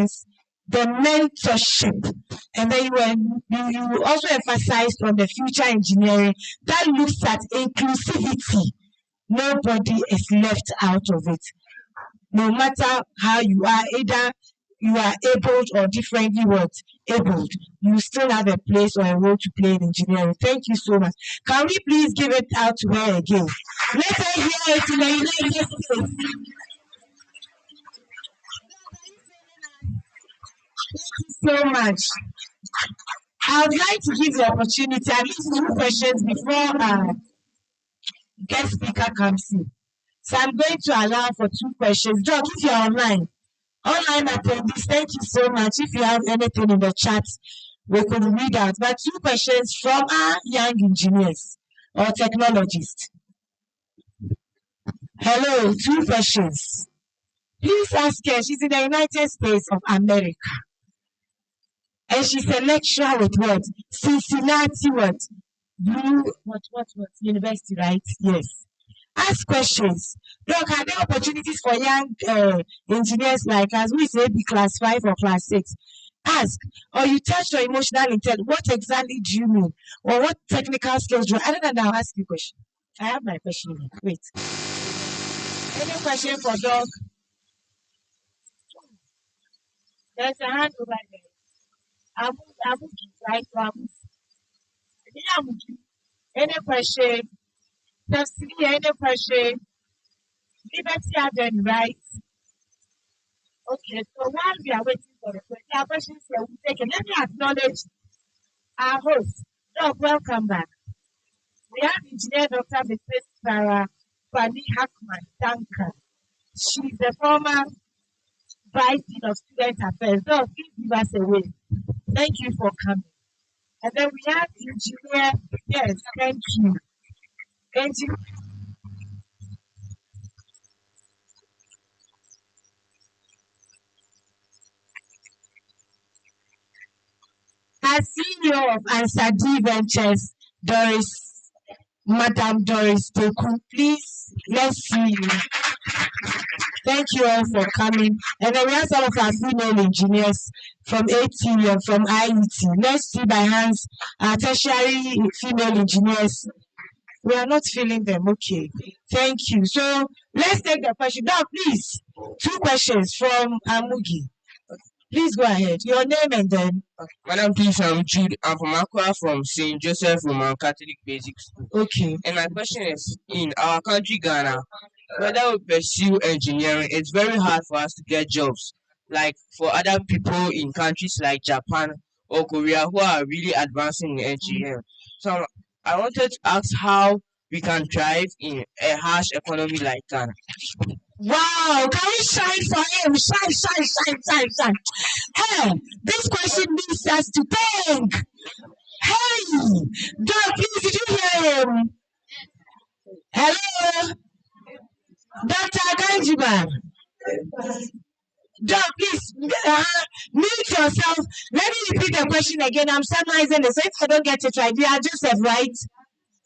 engineers, the mentorship, and then you also emphasized on the future engineering that looks at inclusivity. Nobody is left out of it. No matter how you are, either you are abled or differently abled, you still have a place or a role to play in engineering. Thank you so much. Can we please give it out to her again? Let her hear it in the United States. So much. I would like to give the opportunity at least 2 questions before guest speaker comes in. So I'm going to allow for 2 questions. Doc, if you're online attendees, thank you so much. If you have anything in the chat, we could read out. But 2 questions from our young engineers or technologists. Hello, 2 questions. Please ask her. She's in the United States of America. And she's a lecturer with what? Cincinnati what? University, right? Yes. Ask questions. Look, are there opportunities for young engineers like us? We say be class 5 or class 6. Ask. Or you touched on emotional intelligence. What exactly do you mean? Or what technical skills do you? I don't know. I'll ask you a question. I have my question here. Wait. Any question for Doc? There's a hand over there. Right? Any question? Any question? Liberty Aden, right? Okay, so while we are waiting for the question, our questions here, we take it. Let me acknowledge our host. Doc, welcome back. We have Engineer Dr. Mrs. Sarah Fanny Hackman Duncan. She's the former Vice Dean of Student Affairs. Doc, please give us a wave. Thank you for coming. And then we have Engineer, yes, thank you. Engineer. As CEO of Answer D Ventures, Madam Doris Teku, please, let's see you. Thank you all for coming. And then we have some of our female engineers from AT and from IET. Let's see by hands our tertiary female engineers. We are not feeling them. Okay. Thank you. So let's take the question. Now, please, 2 questions from Amugi. Please go ahead. Your name and then. Madam, please, I'm Jude. I'm from Aqua from St. Joseph Roman Catholic Basic School. Okay. And my question is, in our country, Ghana, whether we pursue engineering, it's very hard for us to get jobs. Like for other people in countries like Japan or Korea who are really advancing in engineering. So I wanted to ask how we can thrive in a harsh economy like Ghana. Wow, can we shine for him? Shine. Hey, this question needs us to think. Hey, Doc, please, did you hear him? Hello? Dr. Aganjiba. Doc, please mute yourself. Let me repeat the question again. I'm summarizing this. If I don't get it right, you are Joseph, right?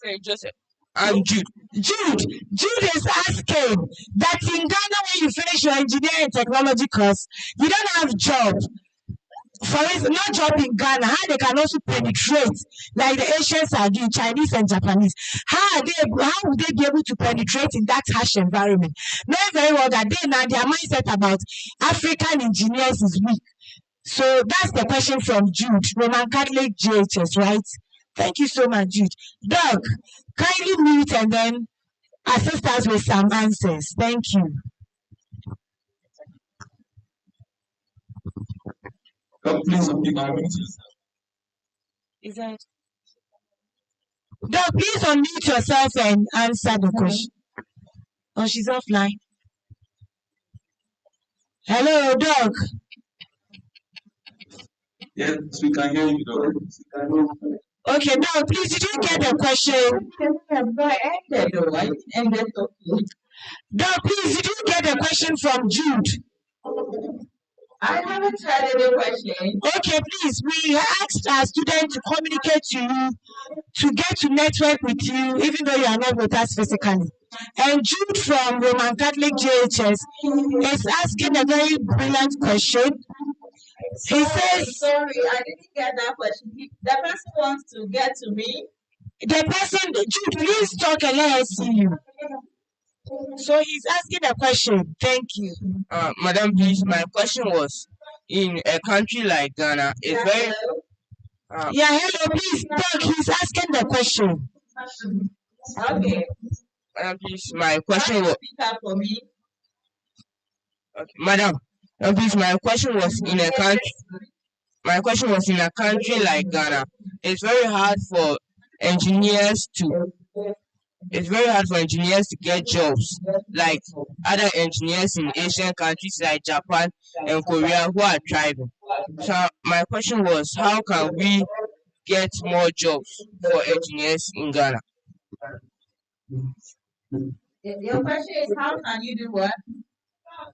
St. Joseph. I'm Jude. Jude is asking that in Ghana, when you finish your engineering technology course, you don't have job. For instance, not job in Ghana, how they can also penetrate, like the Asians are doing, Chinese and Japanese. How would they be able to penetrate in that harsh environment? Knowing very well that their mindset about African engineers is weak. So that's the question from Jude, Roman Catholic JHS, right? Thank you so much, Jude. Doc, kindly mute and then assist us with some answers. Thank you. Please, is that? Doc, please unmute yourself and answer the question. Oh, she's offline. Hello, Doc. Yes, we can hear you, Doc. Okay, Doc, please, did you get the question? Doc, please, did you get the question from Jude? I haven't heard any question. Okay, please, we asked our students to communicate to you, to get to network with you, even though you are not with us physically. And Jude from Roman Catholic JHS is asking a very brilliant question. He says Sorry, I didn't get that question. The person wants to get to me. the person, Jude, please talk and let us see you. So he's asking a question. Thank you. Madam, please, my question was, in a country like Ghana, it's very Yeah, hello, please talk. He's asking the question. Okay. Madam, please, my question was, Speak up for me. okay, Madam, please, my question was in a country. My question was, in a country like Ghana, it's very hard for engineers to get jobs like other engineers in Asian countries like Japan and Korea who are thriving. So my question was, how can we get more jobs for engineers in Ghana? Your question is, how can you do what?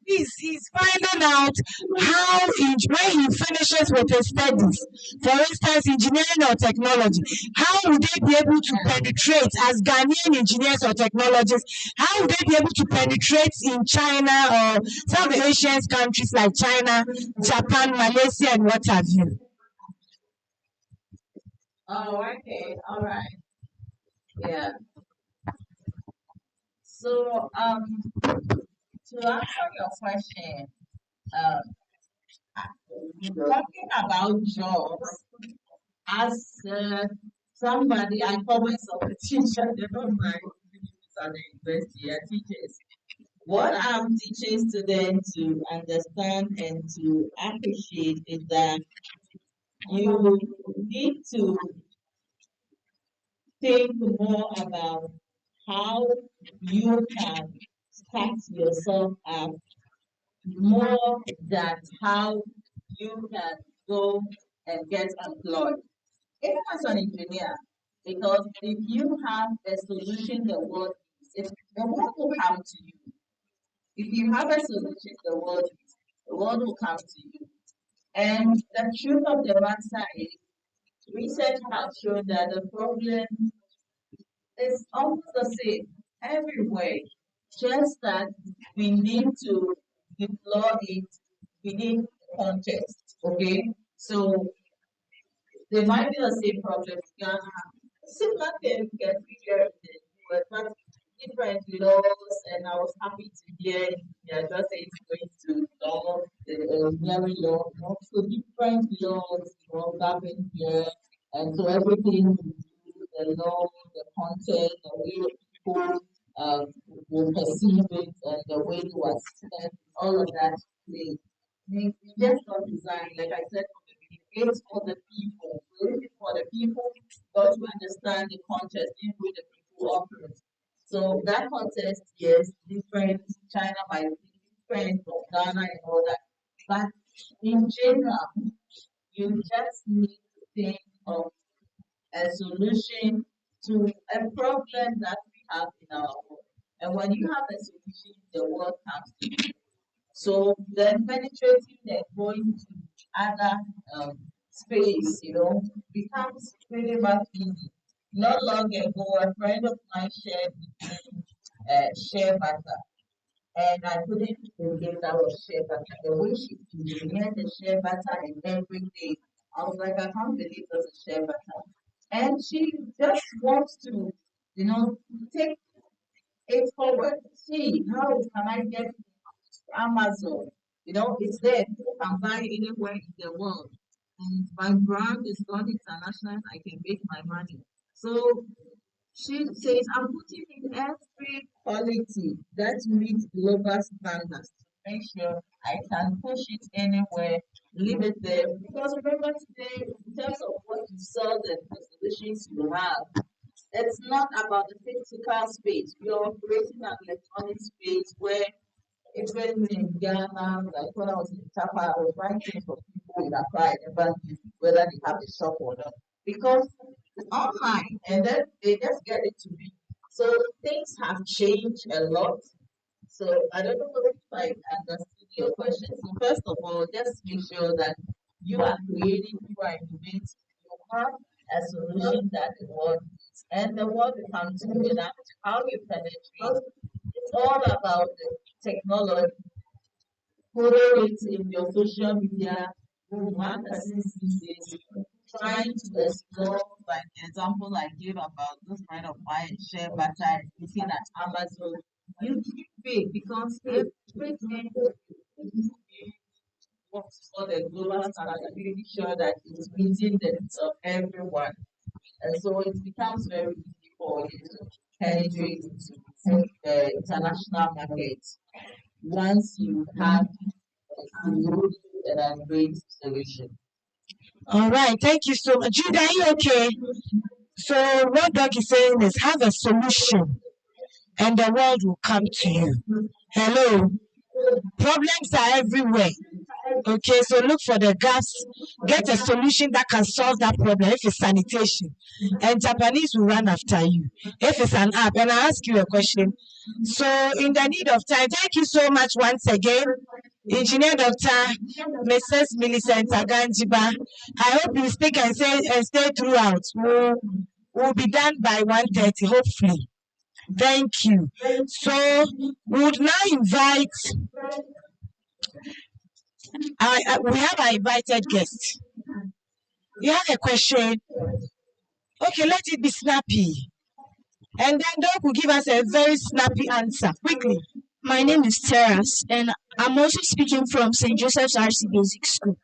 He's finding out how when he finishes with his studies, for instance, engineering or technology, how would they be able to penetrate as Ghanaian engineers or technologists? How would they be able to penetrate in China or some of the Asian countries like China, Japan, Malaysia, and what have you? Oh, okay, all right. Yeah. So, to answer your question, talking about jobs, as somebody, I call myself a teacher, they don't mind at the university, I teachers. What I'm teaching students to understand and to appreciate is that you need to think more about how you can start yourself up more than how you can go and get employed. Even as an engineer, because if you have a solution the world needs, the world will come to you. If you have a solution the world needs, the world will come to you. And the truth of the matter is, research has shown that the problem is almost the same everywhere. Just that we need to deploy it within context. Okay, so they might be the same problem in Ghana. Similar thing we can figure in the US, but different laws. And I was happy to hear yeah, just say it's going to law, the very law, so different laws, govern here, and so everything we do, the law, the content, the way people will perceive it, and the way to assess all of that. They just not design, like I said from the beginning, it's for the people. So if it's for the people, got to understand the context in which the people operate. So that context, yes, different. China might be different from Ghana and all that. But in general, you just need to think of a solution to a problem that we have in our world. And when you have a solution, the world comes to you. So then penetrating and going to other space, becomes pretty much easy. Not long ago, a friend of mine shared with me share butter. And I couldn't believe that was share butter. The way she engineered the share butter and everything, I was like, I can't believe there's a share butter. And she just wants to, take it forward. See, how can I get Amazon? It's there. People can buy anywhere in the world. And my brand is not international. I can make my money. So she says, I'm putting in every quality that meets global standards to make sure I can push it anywhere, leave it there. Because remember today, in terms of what you sell, the solutions you have, it's not about the physical space. You're operating an electronic space where even in Ghana, like when I was in Tapa, I was writing for people in Accra, I never knew whether they have a shop or not. Because it's online and then they just get it to me. So things have changed a lot. So I don't know if I understood your question. So first of all, just make sure that you are creating, you are innovating, you have a solution that the world needs. And the world will come to you. That's how you penetrate. It's all about the technology, putting it in your social media, one person sees this, trying to explore, like example I gave about this friend of mine, share butter, looking at Amazon, you keep big because everything works for the global standard, and making sure that it's meeting the needs of everyone. And so it becomes very easy for you to penetrate into the international market once you have a good and a great solution. All right, thank you so much. Jude, are you okay? So what Doc is saying is have a solution and the world will come to you. Hello. Problems are everywhere. Okay, so look for the gaps, get a solution that can solve that problem. If it's sanitation, and Japanese will run after you. If it's an app, and I ask you a question. So, in the need of time, thank you so much once again, Engineer Dr. Mrs. Millicent Aganjiba. I hope you stick and stay throughout. We'll be done by 1:30, hopefully. Thank you. So, we would now invite. We have our invited guest. You have a question? Okay, let it be snappy. And then Doc will give us a very snappy answer, quickly. My name is Terras, and I'm also speaking from St. Joseph's RC Basic School.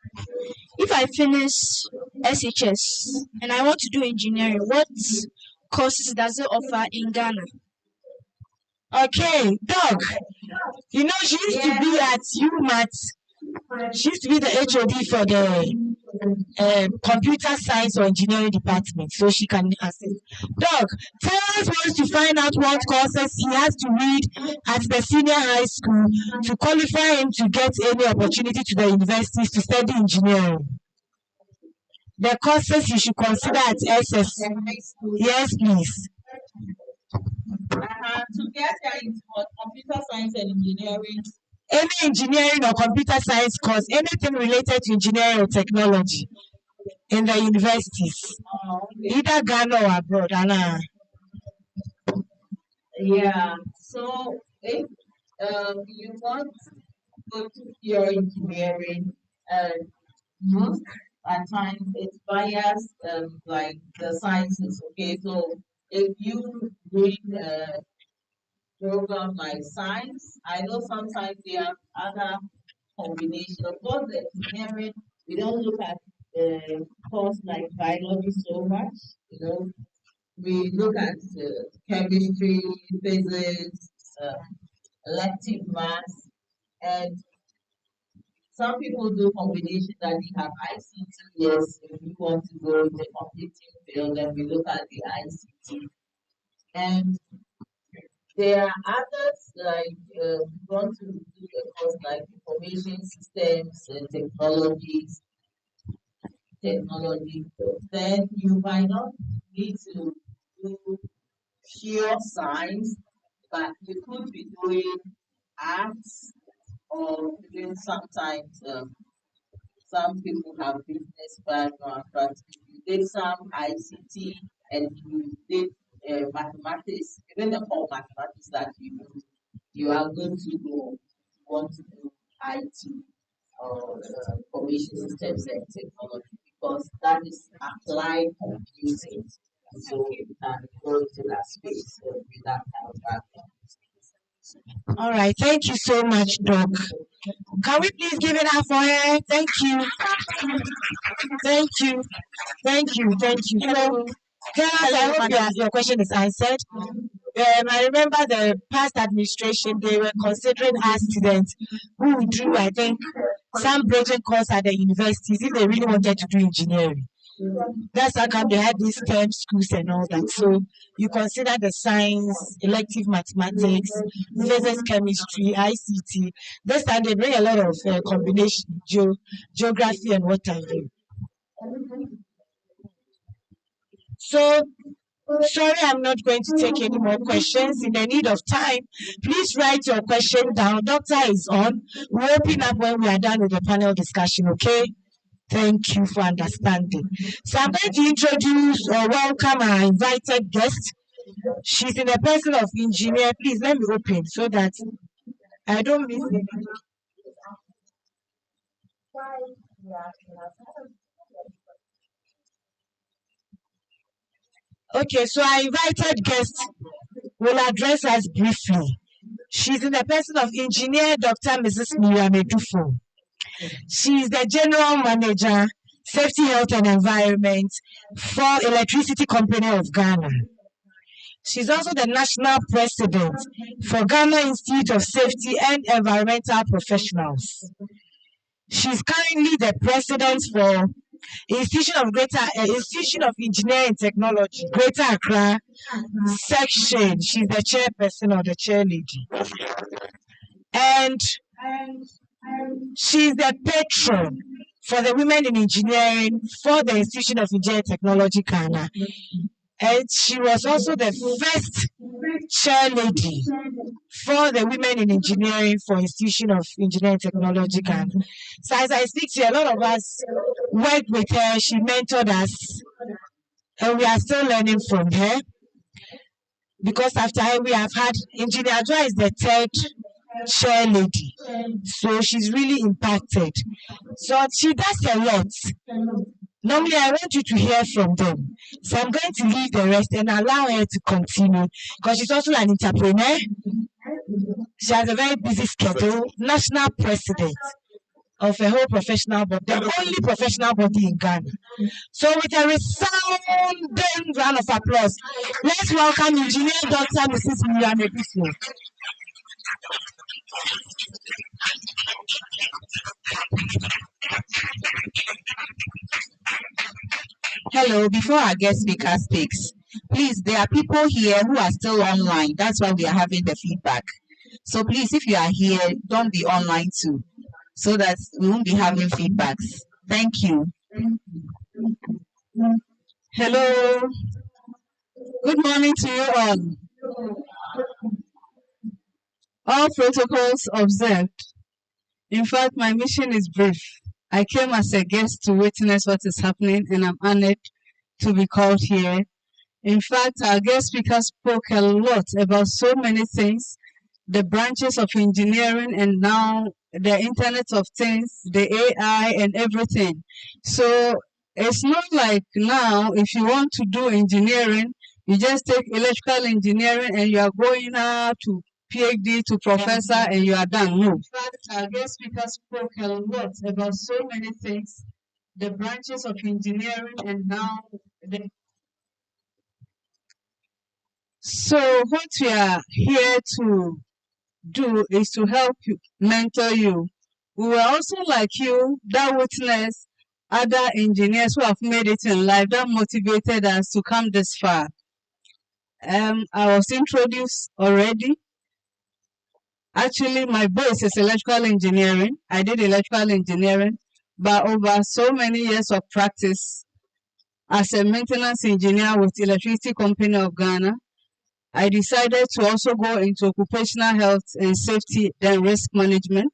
If I finish SHS and I want to do engineering, what courses does it offer in Ghana? Okay, Doc, you know, she used to be at UMAT. She used to be the HOD for the computer science or engineering department, so she can assist. Doc, Terrence wants to find out what courses he has to read at the senior high school to qualify him to get any opportunity to the universities to study engineering. The courses you should consider at SS. Yes, please. To get into computer science and engineering. Any engineering or computer science course, anything related to engineering or technology in the universities, either Ghana or abroad. Anna. Yeah, so if you want to go to your engineering, most at times it's biased, like the sciences. Okay, so if you read program like science, I know sometimes they have other combination. Of course, the engineering, we don't look at course like biology so much, you know. We look at chemistry, physics, elective maths, and some people do combination that they have ICT. Yes, if you want to go into computing field, then we look at the ICT. And there are others like want to do a course like information systems and technology. Then you might not need to do pure science, but you could be doing arts or even sometimes some people have business background, but if you did some ICT and you did mathematics, even the core mathematics that you do, you are going to go want to do IT or information systems and technology because that is applied computing. So you can go into that space with that kind of background. All right, thank you so much, Doc. Can we please give it up for her? Thank you. Thank you. Thank you. Thank you. So, Terrence, I hope your question is answered. I remember the past administration, they were considering our students who withdrew, I think, some bridging course at the universities if they really wanted to do engineering. That's how come they had these STEM schools and all that. So you consider the science, elective mathematics, physics, chemistry, ICT. This time they bring a lot of combination, geography and what have you. So, sorry, I'm not going to take any more questions. In the need of time, please write your question down. Doctor is on. We'll open up when we are done with the panel discussion, okay? Thank you for understanding. So I'm going to introduce or welcome our invited guest. She's in the person of engineer. Please let me open so that I don't miss anything. Okay, so our invited guest will address us briefly. She's in the person of Engineer Dr. Mrs. Miriam Edufo. She is the General Manager, Safety, Health and Environment for Electricity Company of Ghana. She's also the National President for Ghana Institute of Safety and Environmental Professionals. She's currently the President for Institution of Engineering and Technology, Greater Accra Section. She's the chairperson or the chair lady. And she's the patron for the Women in Engineering for the Institution of Engineering and Technology, Ghana. And she was also the first chair lady for the Women in Engineering for Institution of Engineering and Technology, Ghana. So as I speak to you, a lot of us worked with her. She mentored us, and we are still learning from her. Because after her, we have had Engineer Joy is the third chair lady, so she's really impacted. So she does a lot. Normally, I want you to hear from them. So I'm going to leave the rest and allow her to continue because she's also an entrepreneur. She has a very busy schedule, national president of a whole professional body, the only professional body in Ghana. So with a resounding round of applause, let's welcome Engineer Dr. Mrs. Miriam Edufo. Hello, before our guest speaker speaks, please, there are people here who are still online. That's why we are having the feedback. So please, if you are here, don't be online too, so that we won't be having feedbacks. Thank you. Hello. Good morning to you all. All protocols observed. In fact, my mission is brief. I came as a guest to witness what is happening, and I'm honored to be called here. In fact, our guest speaker spoke a lot about so many things, the branches of engineering and now the Internet of Things, the AI and everything. So it's not like now, if you want to do engineering, you just take electrical engineering and you are going out to PhD to professor and you are done. No. In fact, our guest speaker spoke a lot about so many things, the branches of engineering and now the... So what we are here to do is to help you, mentor you. We were also like you that witnessed other engineers who have made it in life that motivated us to come this far. I was introduced already. Actually, my base is electrical engineering. I did electrical engineering, but over so many years of practice as a maintenance engineer with Electricity Company of Ghana, I decided to also go into occupational health and safety, then risk management.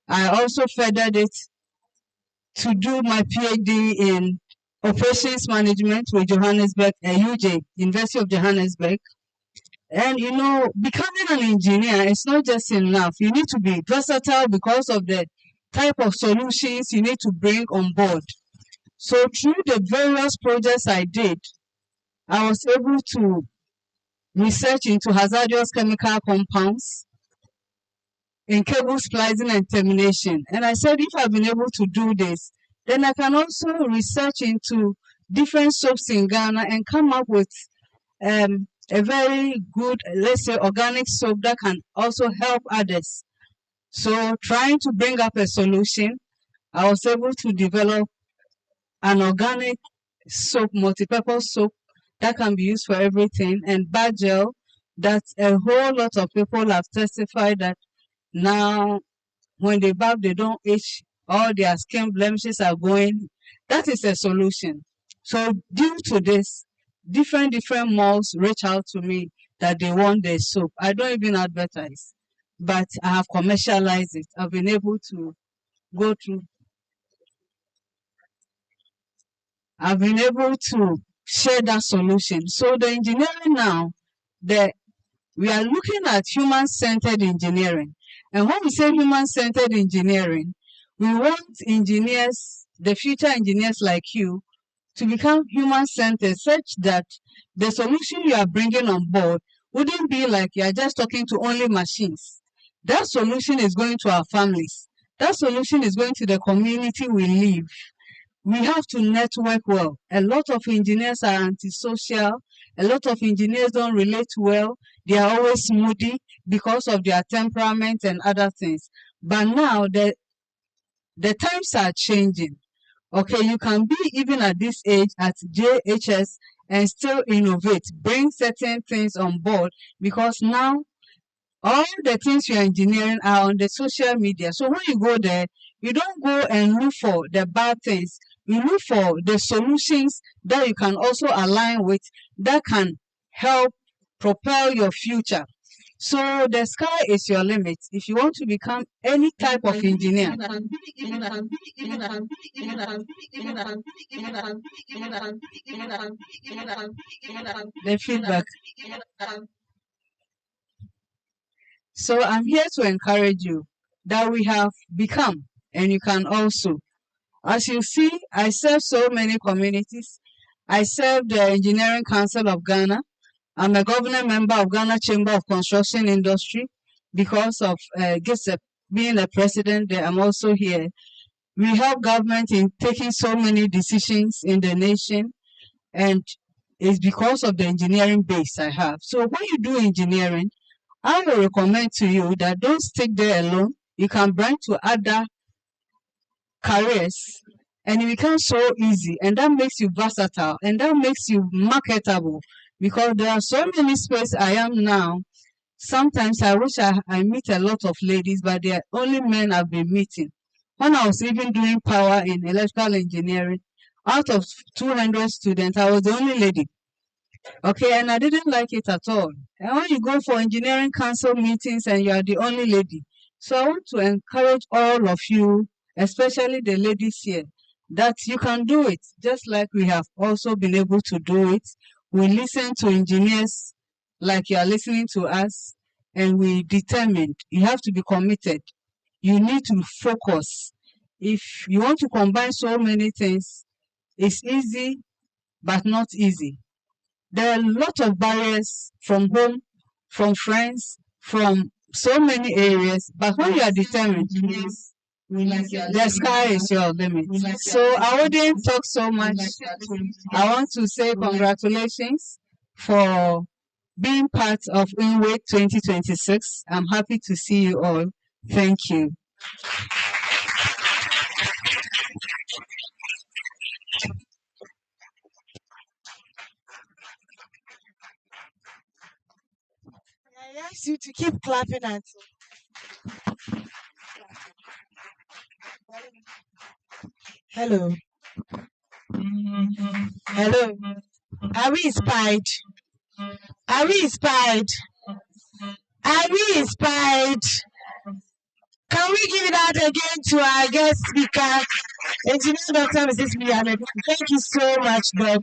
I also furthered it to do my PhD in operations management with Johannesburg, UJ, University of Johannesburg. And you know, becoming an engineer is not just enough. You need to be versatile because of the type of solutions you need to bring on board. So through the various projects I did, I was able to research into hazardous chemical compounds in cable splicing and termination. And I said, if I've been able to do this, then I can also research into different soaps in Ghana and come up with a very good, let's say, organic soap that can also help others. So trying to bring up a solution, I was able to develop an organic soap, multi-purpose soap that can be used for everything, and bath gel that a whole lot of people have testified that now when they bath, they don't itch, all their skin blemishes are going. That is a solution. So due to this, different malls reach out to me that they want their soap. I don't even advertise, but I have commercialized it. I've been able to go through. I've been able to share that solution. So the engineering now, we are looking at human-centered engineering. And when we say human-centered engineering, We want engineers, the future engineers like you, to become human-centered such that the solution you are bringing on board wouldn't be like you are just talking to only machines. That solution is going to our families. That solution is going to the community we live. We have to network well. A lot of engineers are antisocial. A lot of engineers don't relate well. They are always moody because of their temperament and other things. But now the times are changing. Okay, you can be even at this age at JHS and still innovate, bring certain things on board, because now all the things you are engineering are on the social media. So when you go there, you don't go and look for the bad things. You look for the solutions that you can also align with that can help propel your future. So the sky is your limit. If you want to become any type of engineer, the feedback. So I'm here to encourage you that we have become, and you can also. As you see, I serve so many communities. I serve the Engineering Council of Ghana. I'm a governor member of Ghana Chamber of Construction Industry. Because of GISEP being the president there, I'm also here. We help government in taking so many decisions in the nation, and it's because of the engineering base I have. So when you do engineering, I will recommend to you that don't stick there alone. You can branch to other careers, and it becomes so easy, and that makes you versatile, and that makes you marketable, because there are so many spaces I am now. Sometimes I wish I meet a lot of ladies, but they are only men I've been meeting. When I was even doing power in electrical engineering, out of 200 students, I was the only lady. Okay, and I didn't like it at all. And when you go for engineering council meetings and you are the only lady, so I want to encourage all of you, especially the ladies here, that you can do it, just like we have also been able to do it. We listen to engineers like you are listening to us, and we determined. You have to be committed. You need to focus. If you want to combine so many things, it's easy, but not easy. There are a lot of barriers from home, from friends, from so many areas, but when you are determined, the sky is your limit. So I wouldn't talk so much. I want to say congratulations for being part of INWAY 2026. I'm happy to see you all. Thank you. I asked you to keep clapping at Hello. Hello. Are we inspired? Are we inspired? Are we inspired? Can we give it out again to our guest speaker, Engineer Dr. Mrs. Mohammed? Thank you so much, Doc.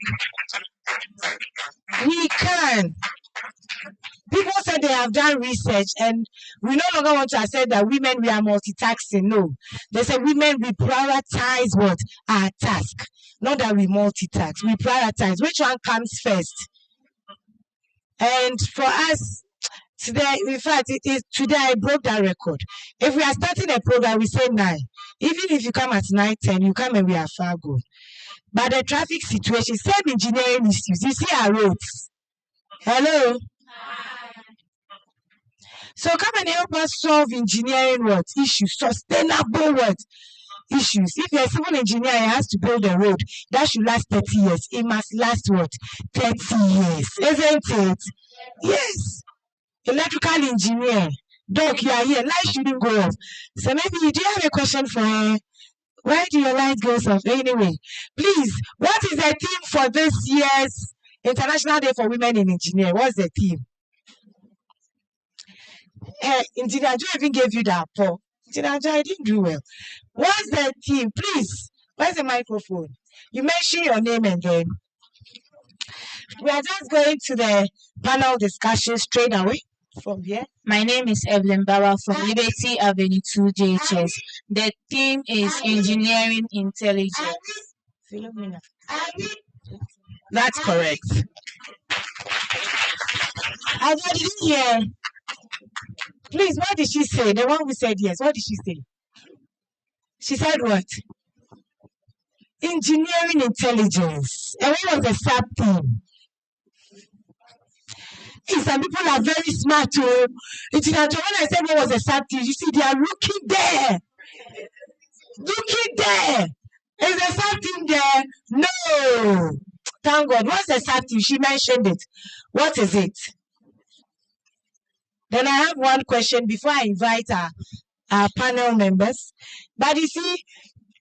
We can. People said they have done research, and we no longer want to accept that women, we are multitasking. No. They said women, we prioritize what? Our task. Not that we multitask. We prioritize. Which one comes first? And for us, today, in fact, today I broke that record. If we are starting a program, we say 9. Even if you come at 9:10, you come and we are far gone. But the traffic situation, same engineering issues. You see our roads. Hello? So come and help us solve engineering what? Issues, sustainable what? Issues. If you're a civil engineer, he has to build a road that should last 30 years. It must last what? 30 years. Isn't it? Yes. Electrical engineer. Doc, you are here. Light shouldn't go off. So maybe, do you have a question for her? Why do your light go off? Anyway, please, what is the theme for this year's International Day for Women in Engineering? What's the theme? Engineer Joe even gave you that, Paul. Engineer Joe, I didn't do well. What's the theme? Please, where's the microphone? You mention your name and then. We are just going to the panel discussion straight away. from here. My name is Evelyn Bawa from Liberty Avenue 2 JHS. The theme is engineering intelligence. Philomena. That's correct. I didn't hear. Please, what did she say? The one who said yes, what did she say? She said what? Engineering intelligence. And what was the sub theme? Some people are very smart too. It's when I said what was the sub theme, you see, they are looking there. Looking there. Is there something there? No. Thank God. What's the sub theme? She mentioned it. What is it? Then I have one question before I invite our panel members. But you see,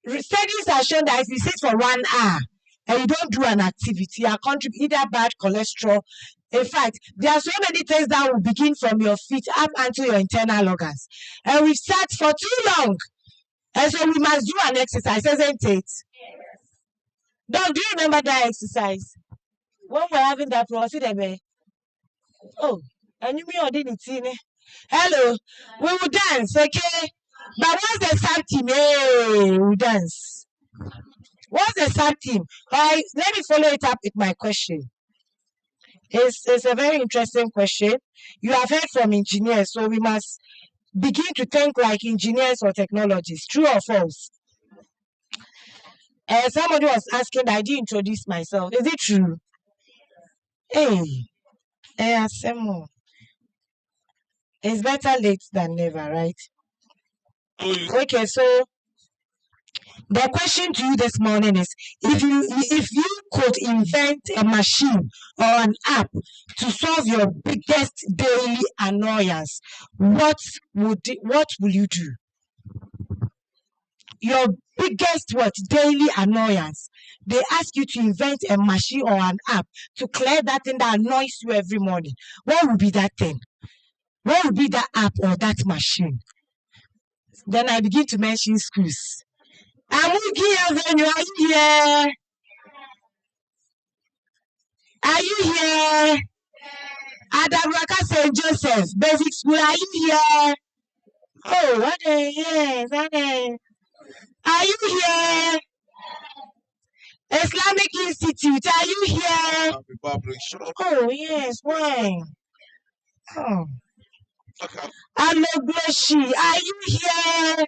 studies are shown that if you sit for 1 hour and you don't do an activity, you contribute either bad cholesterol. In fact, there are so many things that will begin from your feet up until your internal organs. And we've sat for too long. And so we must do an exercise, isn't it? Dog, do you remember that exercise? When we're having that process, oh, and you didn't see me. Hello, we will dance, okay? But what's the sub team? Hey, we dance. What's the sub team? Right, let me follow it up with my question. It's a very interesting question. You have heard from engineers, so we must begin to think like engineers or technologists. True or false? Somebody was asking, I did introduce myself. Is it true? Hey, it's better late than never, right? Okay, so the question to you this morning is, if you could invent a machine or an app to solve your biggest daily annoyance, what will you do? Your biggest daily annoyance. They ask you to invent a machine or an app to clear that thing that annoys you every morning. What would be that thing? What would be that app or that machine? Then I begin to mention schools. Amugi Avenue, are you here? Are you here? Adabraka St. Joseph Basic School, are you here? Oh, what yes, are you here? Islamic Institute, are you here? Oh, yes, why? Oh. Amogloshi, are you here?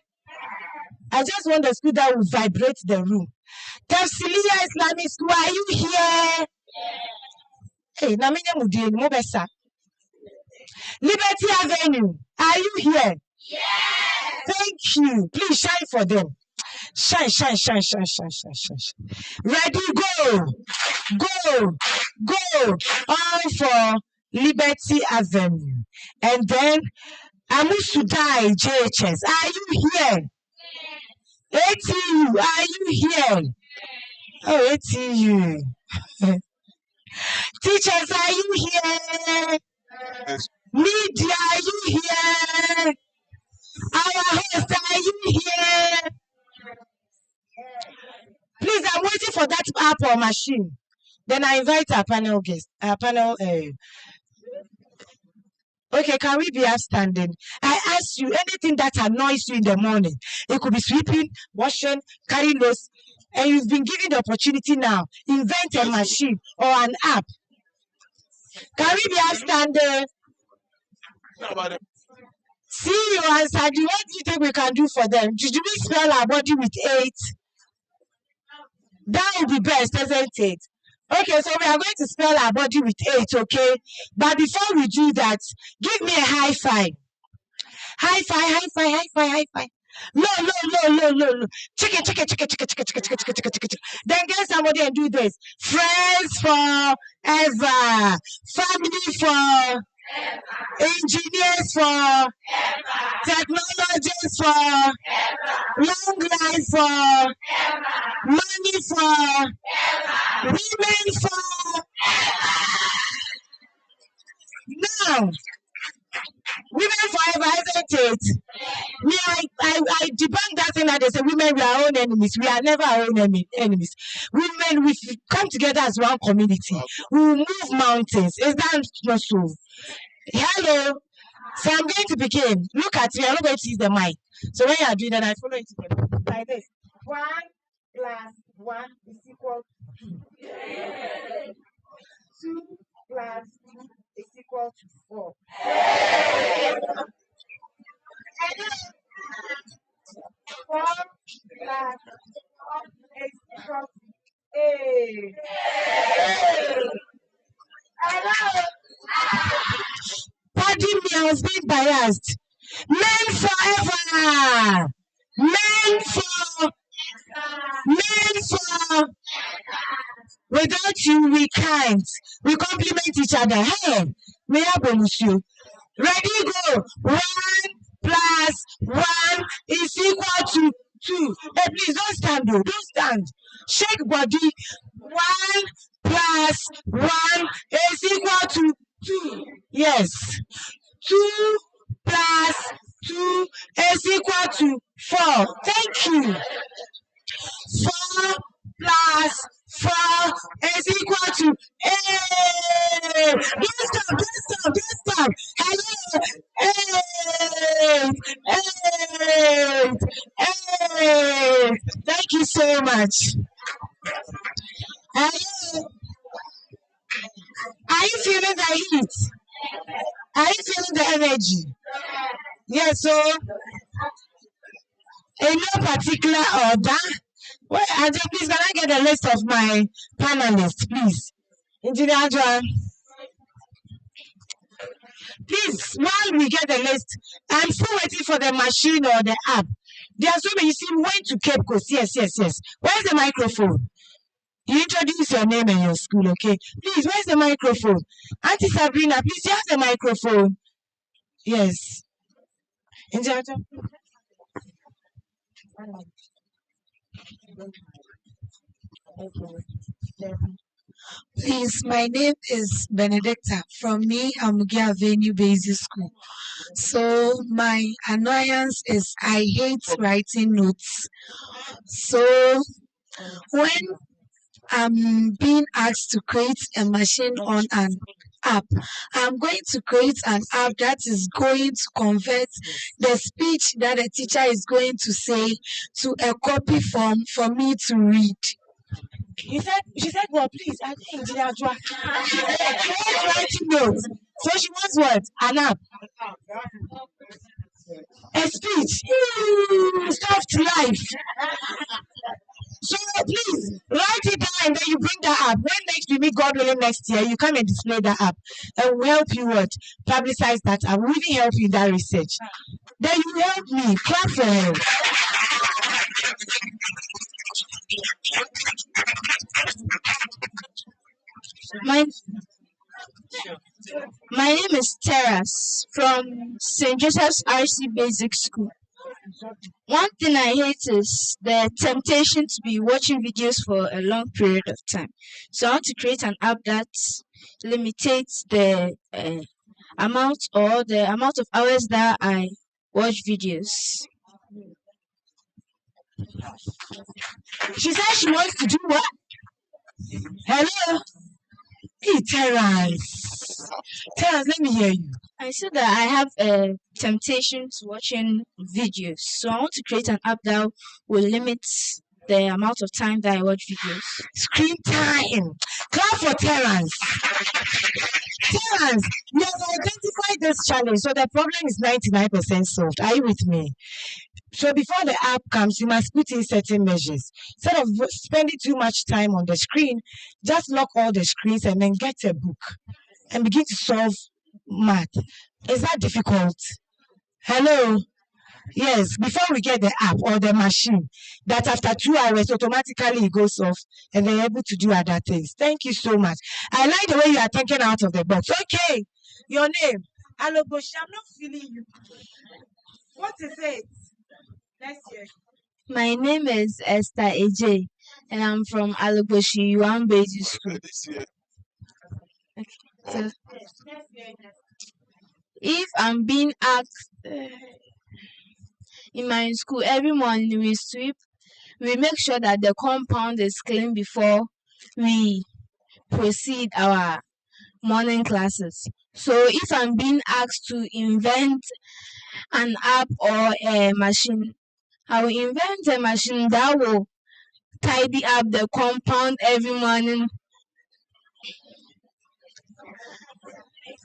I just want the school that will vibrate the room. Tafsilia Islamic School, are you here? Hey, Naminya Mudin, Mobesa. Liberty Avenue, are you here? Yes. Thank you. Please shine for them. Shine, shine, shine, shine, shine, shine, shine, shine. Ready, go, go, go. All for Liberty Avenue. And then Amusudai JHS. Are you here? ATU, are you here? Oh, ATU. Teachers, are you here? Yes. Media, are you here? Our host, are you here? Please, I'm waiting for that app or machine. Then I invite our panel guest. Okay, can we be outstanding? I ask you anything that annoys you in the morning. It could be sweeping, washing, carrying those, and you've been given the opportunity now. Invent a machine or an app. Can we be outstanding? See, you answered. What do you think we can do for them? Did we spell our body with 8? That would be best, isn't it? Okay, so we are going to spell our body with 8, okay? But before we do that, give me a high five. High five, high five, high five, high five. No. Chicken. Then get somebody and do this. Friends forever. Family forever. Engineers forever. Technologists forever. Long life forever. Money forever. Women forever. Now, women forever, isn't it? Me, I debunk that thing that they say women we are our own enemies. We are never our own enemies. Women, we come together as one community. We will move mountains. Is that not so? Hello. So I'm going to begin. Look at me. I'm not going to use the mic. So when you are doing that, I follow it together. Like this. 1 plus 1 is equal to 2. 2 plus 2 is equal to 4. 4 plus 4 is equal to 8. Pardon me, I was being biased. Men forever. Men for. Without you, we can't. We complement each other. Hey, may I bonus you? Ready, go. 1 plus 1 is equal to 2. Hey, please don't stand, though. Don't stand. Shake body. 1 plus 1 is equal to 2. Yes. 2 plus 2 is equal to 4. Thank you. 4 plus 4 is equal to 8. Don't stop. Hello. 8. Thank you so much. Hello. Are you feeling the heat? Are you feeling the energy? Yes, so in no particular order. Well, Aja, please, can I get a list of my panelists, please? Engineer Aja. Please, while we get the list, I'm still waiting for the machine or the app. There are so many. You see, we went to Cape Coast. Yes. Where's the microphone? You introduce your name and your school, okay? Please, where's the microphone? Auntie Sabrina, please, you have the microphone. Yes. Engineer Aja. Please, my name is Benedicta from Me Amugi Avenue Basic School. So my annoyance is I hate writing notes. So when I'm being asked to create a machine on an app, I'm going to create an app that is going to convert the speech that the teacher is going to say to a copy form for me to read. She said, well, please, I think Engineer Ajwa. She said, create writing notes. So she wants what? An app. A speech. Soft life. So please, write it down and then you bring that app. When next we meet, God willing, next year, you come and display that app. And we'll help you what? Publicize that app. We'll even help you in that research. Then you help me. Clap for him. My name is Terrace from St. Joseph's RC Basic School. One thing I hate is the temptation to be watching videos for a long period of time. So I want to create an app that limits the amount of hours that I watch videos. She said she wants to do what? Hello? Hey, Terrence, let me hear you. I said that I have a temptation to watching videos. So I want to create an app that will limit the amount of time that I watch videos. Screen time. Clap for Terrence. Terrence, you have identified this challenge. So the problem is 99% solved. Are you with me? So before the app comes, you must put in certain measures. Instead of spending too much time on the screen, just lock all the screens and then get a book and begin to solve math. Is that difficult? Hello? Yes, before we get the app or the machine, that after 2 hours, automatically it goes off and they're able to do other things. Thank you so much. I like the way you are thinking out of the box. Okay, your name? Aloboshi, I'm not feeling you. What is it? Next year. My name is Esther AJ, and I'm from Aloboshi Yuan Basic School. Okay. So, if I'm being asked in my school every morning, we sweep. We make sure that the compound is clean before we proceed our morning classes. So if I'm being asked to invent an app or a machine, I will invent a machine that will tidy up the compound every morning.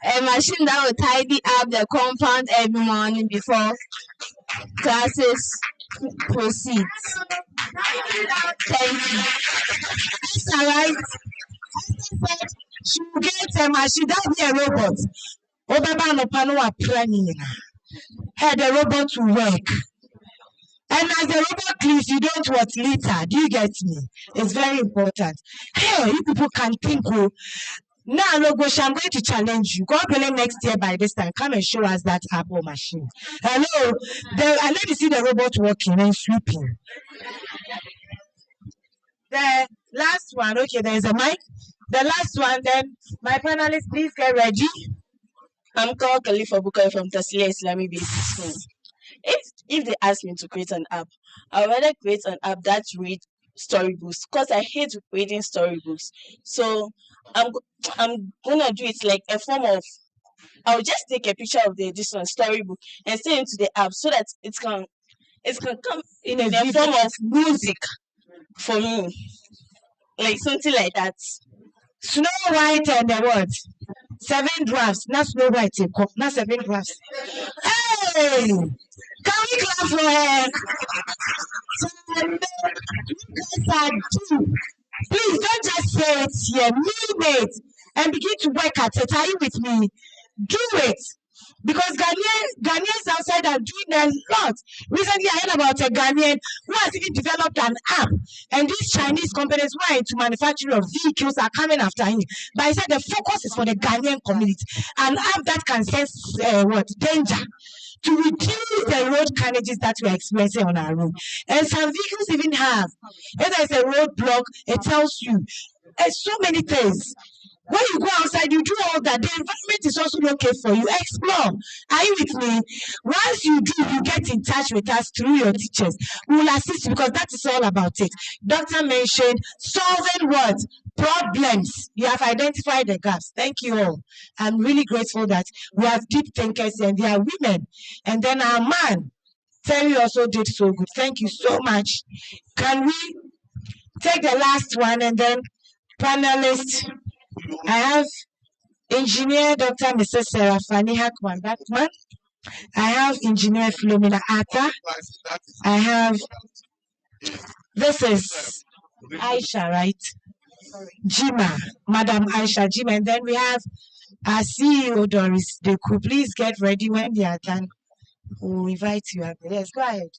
A machine that will tidy up the compound every morning before classes proceed. Thank you. That's all right. Said she will get a machine, that will be a robot. Obaba no pano wa planning. Hey, the robot will work. And as the robot cleans, you don't what litter. Do you get me? It's very important. Hey, you people can think. Oh, now, Logosha, I'm going to challenge you. God willing, next year by this time, come and show us that Apple machine. Hello, I let you see the robot working and sweeping. The last one, okay, there's a mic. The last one, then my panelists, please get ready. I'm called Khalifa Bukai from Taslia Islamic Basic School. If they ask me to create an app, I would rather create an app that reads storybooks because I hate reading storybooks. So I'm gonna do it like a form of. I'll just take a picture of this one storybook and send it to the app so that it can come in a form of music for me, like something like that. Snow White and the what? 7 drafts. Not Snow White, not 7 drafts. Hey! Can we clap for her? Please don't just say it here. Mean it and begin to work at it. Are you with me? Do it. Because Ghanaians outside are doing a lot. Recently, I heard about a Ghanaian who has even developed an app, and these Chinese companies who are into manufacturing of vehicles are coming after him. But I said the focus is for the Ghanaian community. An app that can sense danger to reduce the road carnages that we're experiencing on our road. And some vehicles even have, if there's a roadblock, it tells you. So many things. When you go outside, you do all that. The environment is also okay for you. Explore. Are you with me? Once you do, you get in touch with us through your teachers. We will assist you because that is all about it. Doctor mentioned solving what? Problems. You have identified the gaps. Thank you all. I'm really grateful that we have deep thinkers and they are women. And then our man, Terry also did so good. Thank you so much. Can we take the last one and then panelists? I have Engineer Dr. Mrs. Sarah Fanny Hackman. I have Engineer Philomena Atta. I have, this is Aisha, right? Jima, Madam Aisha Jima. And then we have our CEO, Doris Deku. Please get ready when they are done. We'll invite you up. Yes, go ahead.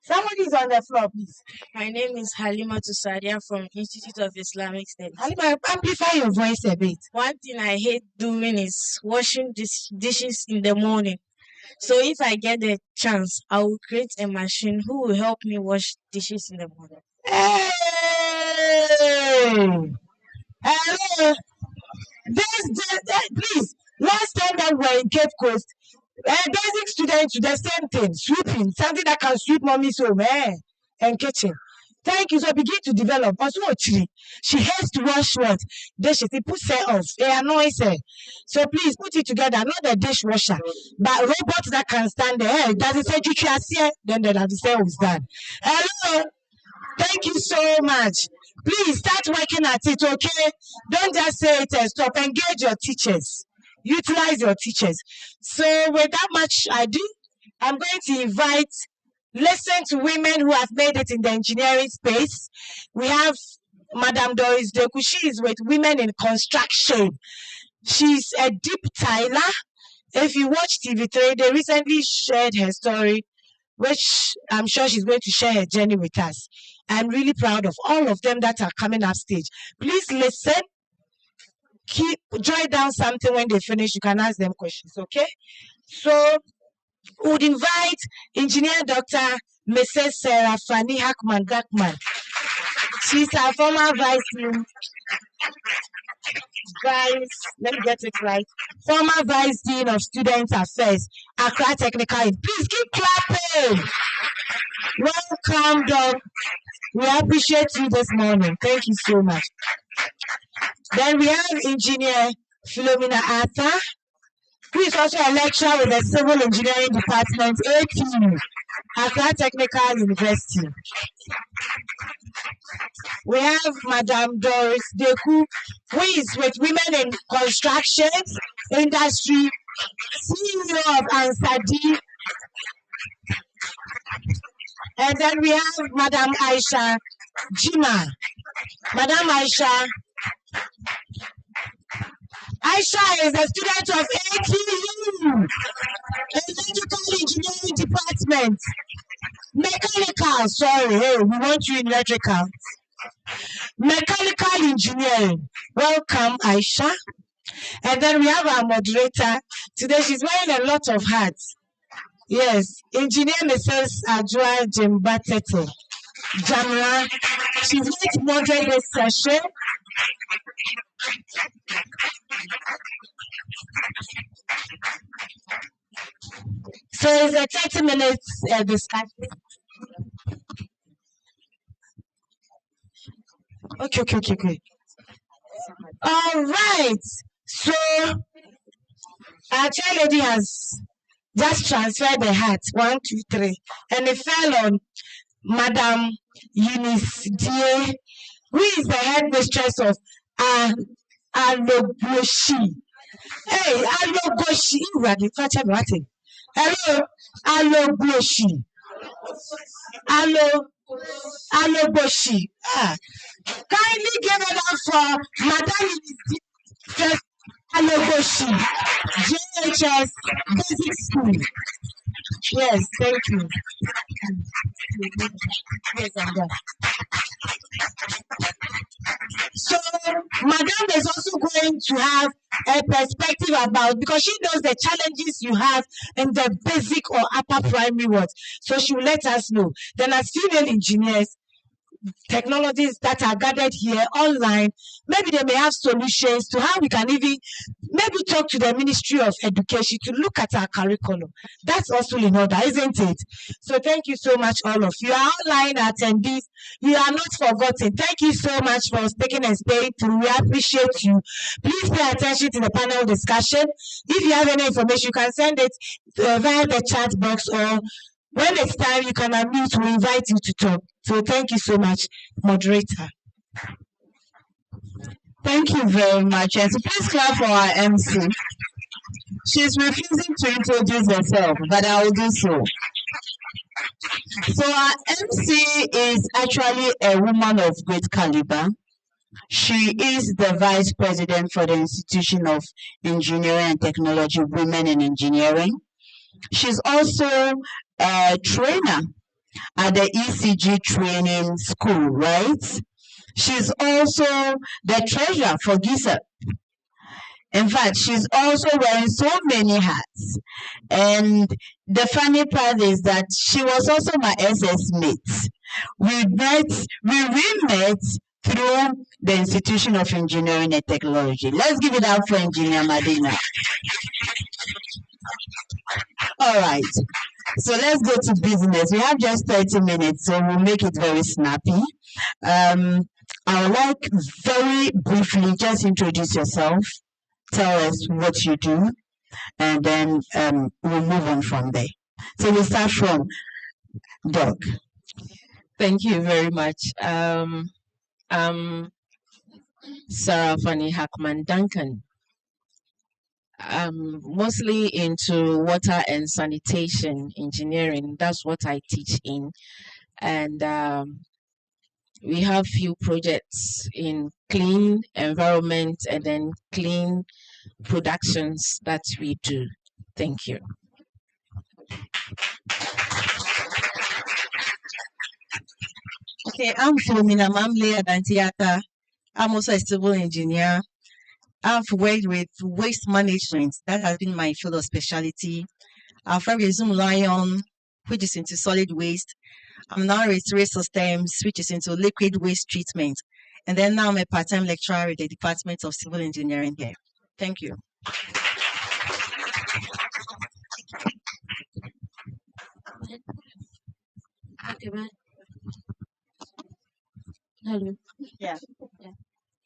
Somebody's on the floor, please. My name is Halima Tusadia from Institute of Islamic Studies. Halima, amplify your voice a bit. One thing I hate doing is washing dishes in the morning. So if I get the chance, I will create a machine who will help me wash dishes in the morning. Hey! Hello! Please, last time that we were in Cape Coast, basic students do the same thing, sweeping, something that can sweep mommy's home and kitchen. Thank you. So begin to develop. Also, she has to wash what? Dishes. It puts her off. It annoys her. So please put it together. Not the dishwasher, but robot that can stand there. Does it say you then the answer is done. Hello. Thank you so much. Please start working at it, okay? Don't just say it and stop. Engage your teachers. Utilize your teachers. So with that much ado, I'm going to invite, listen to women who have made it in the engineering space. We have Madam Doris Deku. She is with Women in Construction. She's a deep tiler. If you watch TV3, they recently shared her story, which I'm sure she's going to share her journey with us. I'm really proud of all of them that are coming up stage. Please listen. Jot down something when they finish. You can ask them questions, okay? So, we would invite Engineer Dr. Mrs. Sarah Fanny Hackman Gakman. She's our former vice, let me get it right, former Vice Dean of Student Affairs, Accra Technical. Please keep clapping. Welcome, Doc. We appreciate you this morning. Thank you so much. Then we have Engineer Philomena Arthur, who is also a lecturer with the Civil Engineering Department, ATU, Accra Technical University. We have Madam Doris Deku, who is with Women in Construction Industry, CEO of Ansadi. And then we have Madam Aisha Jima. Madam Aisha is a student of ATU, Electrical Engineering Department. Mechanical, sorry, hey, we want you in electrical. Mechanical engineering. Welcome, Aisha. And then we have our moderator. Today she's wearing a lot of hats. Yes, Engineer Mrs. Adjoa Jimbatete Jamra. She's going to moderate this session. So it's a 30 minutes discussion. Okay. All right. So our chair lady has just transferred the hat. 1, 2, 3. And it fell on Madam Eunice Die, who is the headmistress of Alogoshi. Hey, Alogoshi. Hello, Alogoshi. Alogoshi. Kindly give it up for Madam Eunice Alogoshi, JHS Basic School. Yes, thank you. So, Madam is also going to have a perspective about, because she knows the challenges you have in the basic or upper primary words. So she will let us know. Then as female engineers, technologies that are gathered here online, maybe they may have solutions to how we can even maybe talk to the Ministry of Education to look at our curriculum. That's also in order, isn't it? So thank you so much, all of you. Our online attendees, you are not forgotten. Thank you so much for sticking and staying through. We appreciate you. Please pay attention to the panel discussion. If you have any information, you can send it via the chat box, or when it's time, you can unmute. We invite you to talk. So thank you so much, moderator. Thank you very much. And so please clap for our MC. She's refusing to introduce herself, but I will do so. So our MC is actually a woman of great caliber. She is the Vice President for the Institution of Engineering and Technology, Women in Engineering. She's also a trainer at the ECG training school, right? She's also the treasurer for GISA. In fact, she's also wearing so many hats. And the funny part is that she was also my SS mate. We re-met through the Institution of Engineering and Technology. Let's give it up for Engineer Madina. All right. So let's go to business. We have just 30 minutes, so we'll make it very snappy. I would like very briefly just introduce yourself, tell us what you do, and then we'll move on from there. So we'll start from Doug. Thank you very much. I'm Sarah Fanny Hackman Duncan. I'm mostly into water and sanitation engineering. That's what I teach in. And we have few projects in clean environment and then clean productions that we do. Thank you. Okay, I'm Philomena Mamle Adantiata. I'm also a civil engineer. I've worked with waste management. That has been my field of specialty. I've worked with Zoom Lion, which is into solid waste. I'm now with Ray Systems, which is into liquid waste treatment. And then now I'm a part-time lecturer with the Department of Civil Engineering here. Thank you. Okay, man. Hello. Yeah.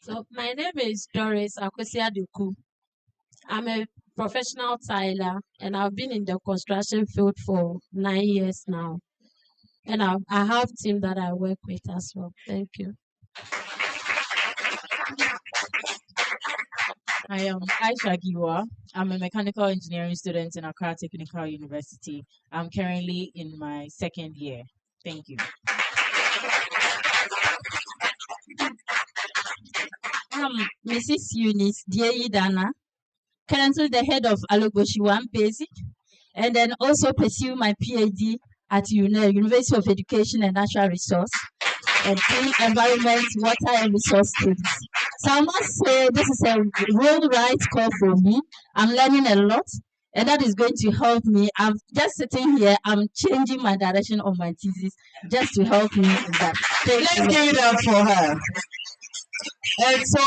So my name is Doris Akwesia Duku. I'm a professional tiler and I've been in the construction field for 9 years now. And I have team that I work with as well. Thank you. I am Aisha Giwa. I'm a mechanical engineering student in Accra Technical University. I'm currently in my second year. Thank you. I'm Mrs. Eunice Diei Dana, currently the head of Alogoshi One Basic, and then also pursue my PhD at University of Education and Natural Resource, and Clean Environment, Water and Resource Studies. So I must say this is a real right call for me. I'm learning a lot, and that is going to help me. I'm just sitting here, I'm changing my direction on my thesis just to help me in that. Let's give it up for her. And so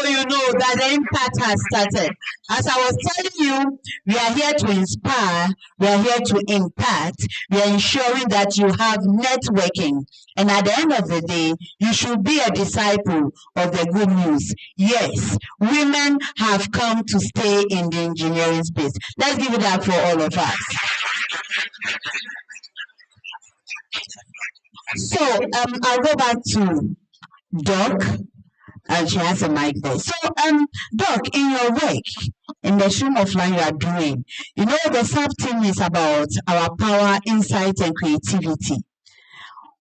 you know that the impact has started. As I was telling you, we are here to inspire, we are here to impact, we are ensuring that you have networking. And at the end of the day, you should be a disciple of the good news. Yes, women have come to stay in the engineering space. Let's give it up for all of us. So I'll go back to Doc. And she has a mic there. So, Doc, in your work, in the stream of line you are doing, you know the sub-theme is about our power, insight, and creativity.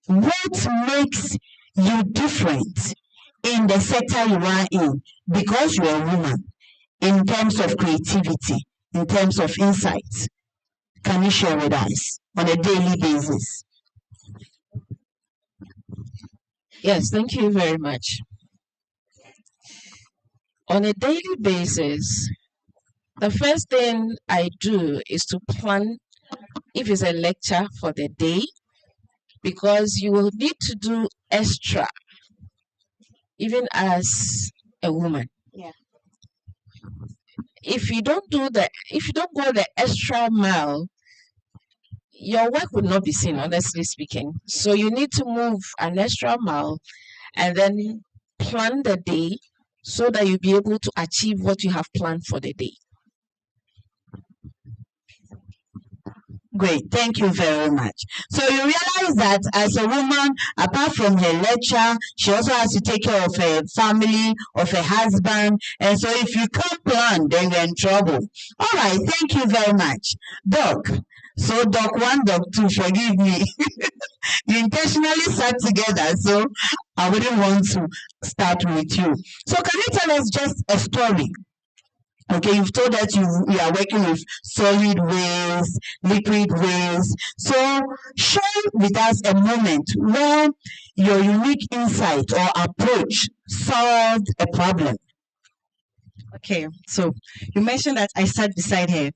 What makes you different in the sector you are in? Because you're a woman, in terms of creativity, in terms of insight. Can you share with us on a daily basis? Yes, thank you very much. On a daily basis, the first thing I do is to plan if it's a lecture for the day, because you will need to do extra, even as a woman. Yeah. If you don't go the extra mile, your work will not be seen, honestly speaking. So you need to move an extra mile and then plan the day so that you'll be able to achieve what you have planned for the day. Great, thank you very much. So you realize that as a woman, apart from her lecture, she also has to take care of her family, of her husband, and so if you can't plan, then you're in trouble. All right, thank you very much. Doc, so Doc 1, Doc 2, forgive me. You intentionally sat together, so I wouldn't want to start with you. So can you tell us just a story? Okay, you've told us you are working with solid waste, liquid waste. So share with us a moment where your unique insight or approach solved a problem. Okay, so you mentioned that I sat beside her.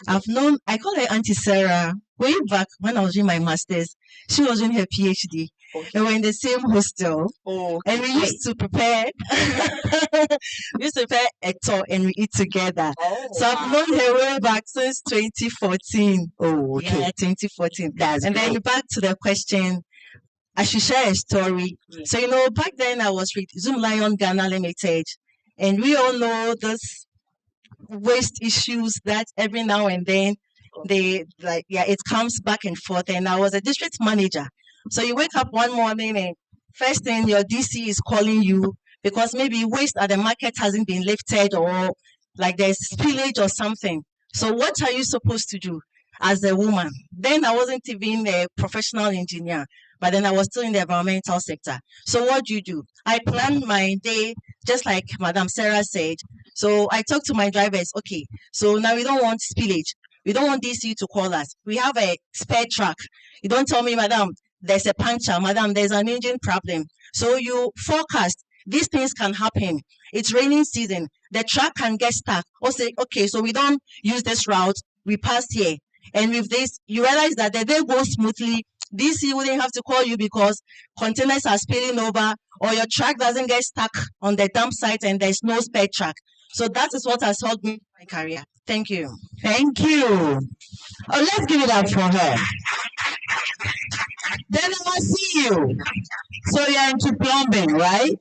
I call her Auntie Sarah. Way back when I was doing my master's, she was doing her PhD. Okay. And we're in the same hostel. Oh, and we used to prepare a tour and we eat together. Oh, so I've known her way back since 2014. Oh, okay. Yeah, 2014. And then back to the question, I should share a story. Yeah. So, back then I was with Zoomlion Ghana Limited, and we all know those waste issues that every now and then it comes back and forth. And I was a district manager. So you wake up one morning and first thing your DC is calling you because maybe waste at the market hasn't been lifted or like there's spillage or something. So what are you supposed to do as a woman? Then I wasn't even a professional engineer, but then I was still in the environmental sector. So what do? I planned my day just like Madam Sarah said. So I talked to my drivers, okay, so now we don't want spillage. We don't want DC to call us. We have a spare truck. You don't tell me, Madam, there's a puncture. Madam, there's an engine problem. So you forecast. These things can happen. It's raining season. The truck can get stuck. Or say, okay, so we don't use this route. We pass here. And with this, you realize that the day goes smoothly. DC wouldn't have to call you because containers are spilling over or your truck doesn't get stuck on the dump site and there's no spare truck. So that is what has helped me in my career. Thank you. Thank you. Oh, let's give it up for her. Then I see you. So you're into plumbing, right?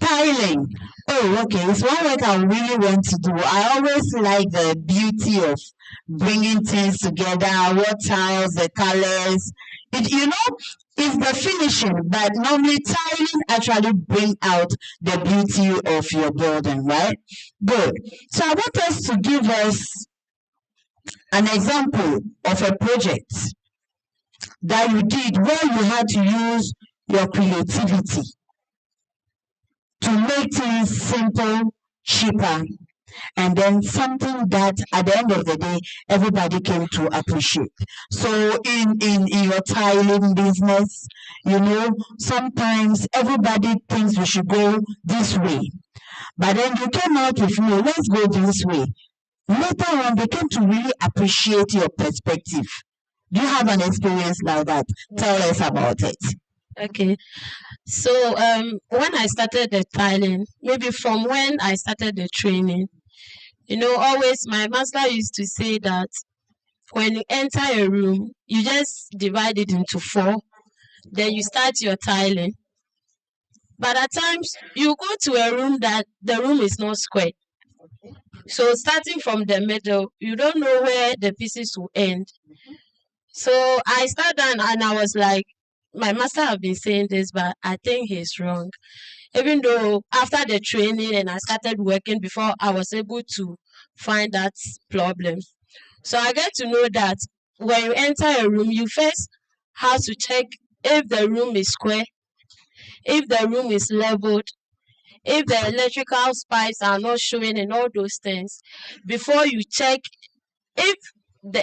Tiling. Oh, okay. It's one work I really want to do. I always like the beauty of bringing things together, what tiles, the colors. It's the finishing, but normally tiling actually bring out the beauty of your building, right? Good. So I want us to give us an example of a project that you did where you had to use your creativity to make things simple, cheaper, and then something that at the end of the day everybody came to appreciate. So in your tiling business, sometimes everybody thinks we should go this way, but then you came out with no, let's go this way. Later on, they came to really appreciate your perspective. Do you have an experience like that? Tell us about it. Okay. So when I started the tiling, maybe from when I started the training, always my master used to say that when you enter a room, you just divide it into 4, then you start your tiling. But at times you go to a room that the room is not square. So starting from the middle, you don't know where the pieces will end. So I sat down and I was like, my master have been saying this, but I think he's wrong. Even though after the training and I started working before I was able to find that problem. So I get to know that when you enter a room, you first have to check if the room is square, if the room is leveled, if the electrical spikes are not showing and all those things, before you check if when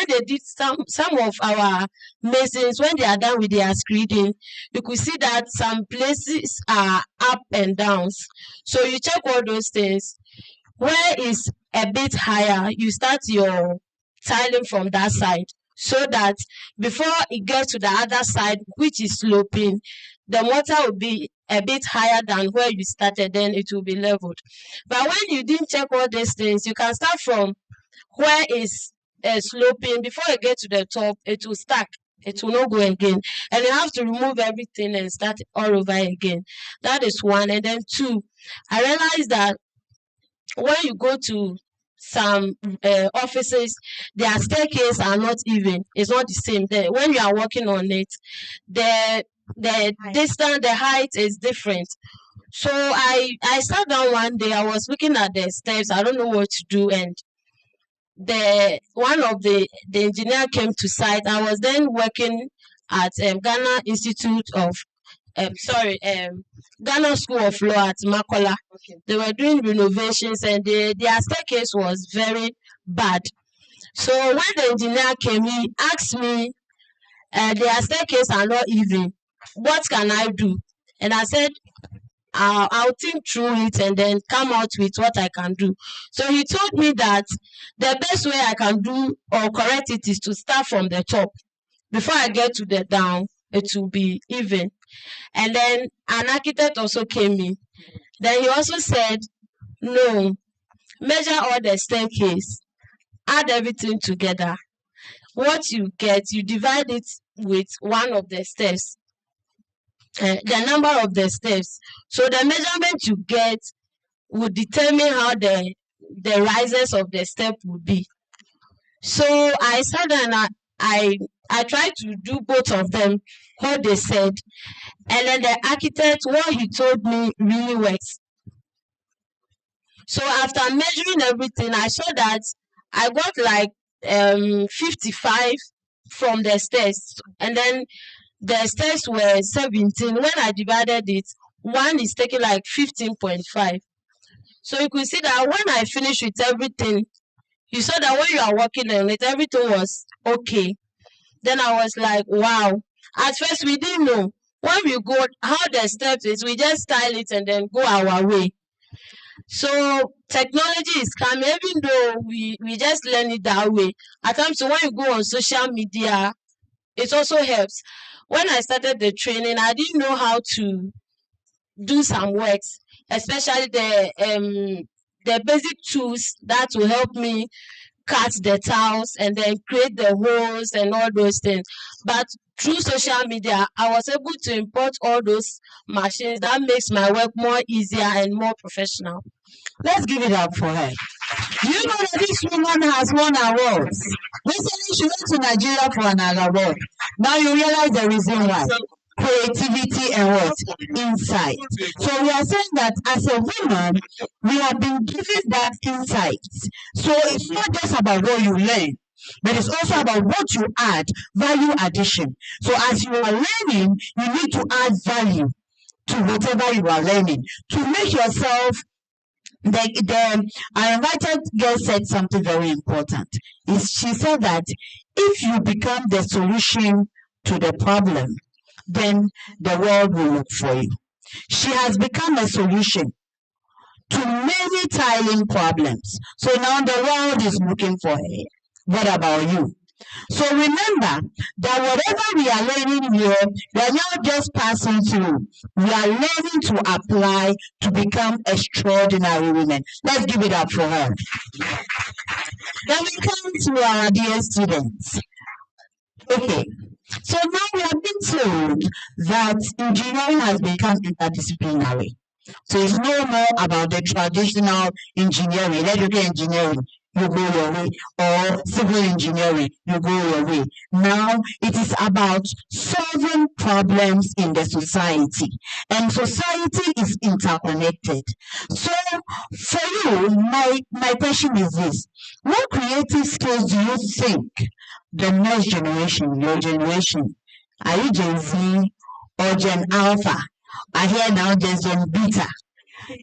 they did some of our masons, when they are done with their screeding, you could see that some places are up and downs. So you check all those things. Where is a bit higher, you start your tiling from that side, so that before it gets to the other side, which is sloping, the mortar will be a bit higher than where you started, then it will be leveled. But when you didn't check all these things, you can start from where is sloping. Before you get to the top, it will stack. It will not go again. And you have to remove everything and start all over again. That is 1. And then 2, I realized that when you go to some offices, their staircase are not even. It's not the same. When you are working on it, the distance, the height is different. So I sat down one day, I was looking at the steps, I don't know what to do, and one of the engineer came to site. I was then working at Ghana Institute of Ghana School of Law at Makola. Okay. They were doing renovations and their staircase was very bad. So when the engineer came, he asked me, their staircase are not even. What can I do? And I said, I'll think through it and then come out with what I can do. So he told me that the best way I can do or correct it is to start from the top. Before I get to the down, it will be even. And then an architect also came in. Then he also said, no, measure all the staircase, add everything together. What you get, you divide it with one of the steps. The number of the steps. So the measurement you get will determine how the rises of the step will be. So I sat down and I tried to do both of them, what they said. And then the architect, what he told me really works. So after measuring everything, I saw that I got like 55 from the stairs. And then the stairs were 17. When I divided it, one is taking like 15.5. So you could see that when I finished with everything, you saw that when you are working on it, everything was okay. Then I was like, wow. At first, we didn't know. When we go, how the steps is, we just style it and then go our way. So technology is coming, even though we just learn it that way. At times, so when you go on social media, it also helps. When I started the training, I didn't know how to do some works, especially the basic tools that will help me cut the tiles and then create the holes and all those things. But through social media, I was able to import all those machines. That makes my work more easier and more professional. Let's give it up for her. You know that this woman has won awards. Recently, she went to Nigeria for an award. Now you realize the reason why. Creativity and what? Insight. So we are saying that as a woman, we have been given that insight. So it's not just about what you learn, but it's also about what you add, value addition. So as you are learning, you need to add value to whatever you are learning to make yourself. Our invited girl said something very important. She said that if you become the solution to the problem, then the world will look for you. She has become a solution to many tiling problems. So now the world is looking for her. What about you? So remember that whatever we are learning here, we are not just passing through. We are learning to apply to become extraordinary women. Let's give it up for her. Then we come to our dear students. Okay. So now we have been told that engineering has become interdisciplinary. So it's no more about the traditional engineering, electrical engineering, you go your way, or civil engineering, you go your way. Now it is about solving problems in the society, and society is interconnected. So for you, my question is this: what creative skills do you think the next generation, your generation, are you Gen Z or Gen Alpha? I hear now there's Gen Beta.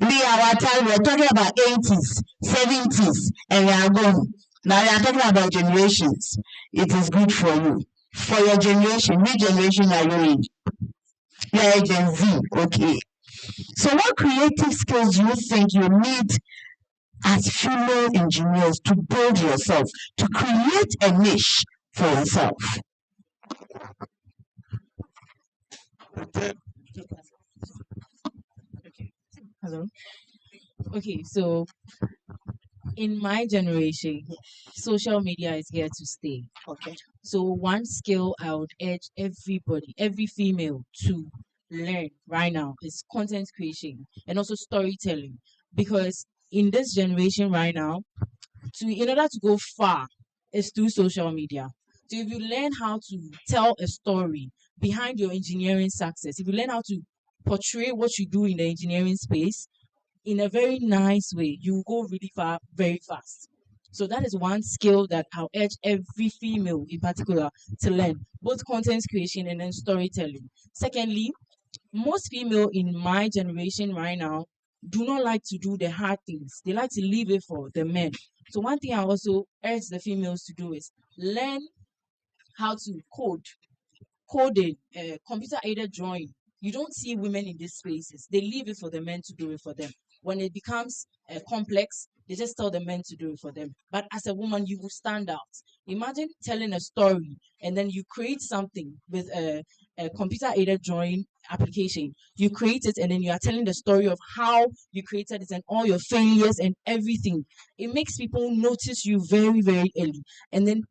We are talking about 80s, 70s, and we are going. Now we are talking about generations. It is good for you. For your generation, which generation are you in? You are a Gen Z, okay. So what creative skills do you think you need as female engineers to build yourself, to create a niche for yourself? Hello. Okay, so in my generation, social media is here to stay. Okay. So one skill I would urge everybody, every female to learn right now is content creation and also storytelling. Because in this generation right now, in order to go far, is through social media. So if you learn how to tell a story behind your engineering success, if you learn how to portray what you do in the engineering space in a very nice way, you will go really far very fast. So that is one skill that I'll urge every female in particular to learn, both content creation and then storytelling. Secondly, most female in my generation right now do not like to do the hard things. They like to leave it for the men. So one thing I also urge the females to do is learn how to coding, computer-aided drawing. You don't see women in these spaces. They leave it for the men to do it for them. When it becomes complex, they just tell the men to do it for them. But as a woman, you will stand out. Imagine telling a story and then you create something with a computer-aided drawing application. You create it and then you are telling the story of how you created it and all your failures and everything. It makes people notice you very, very early. And then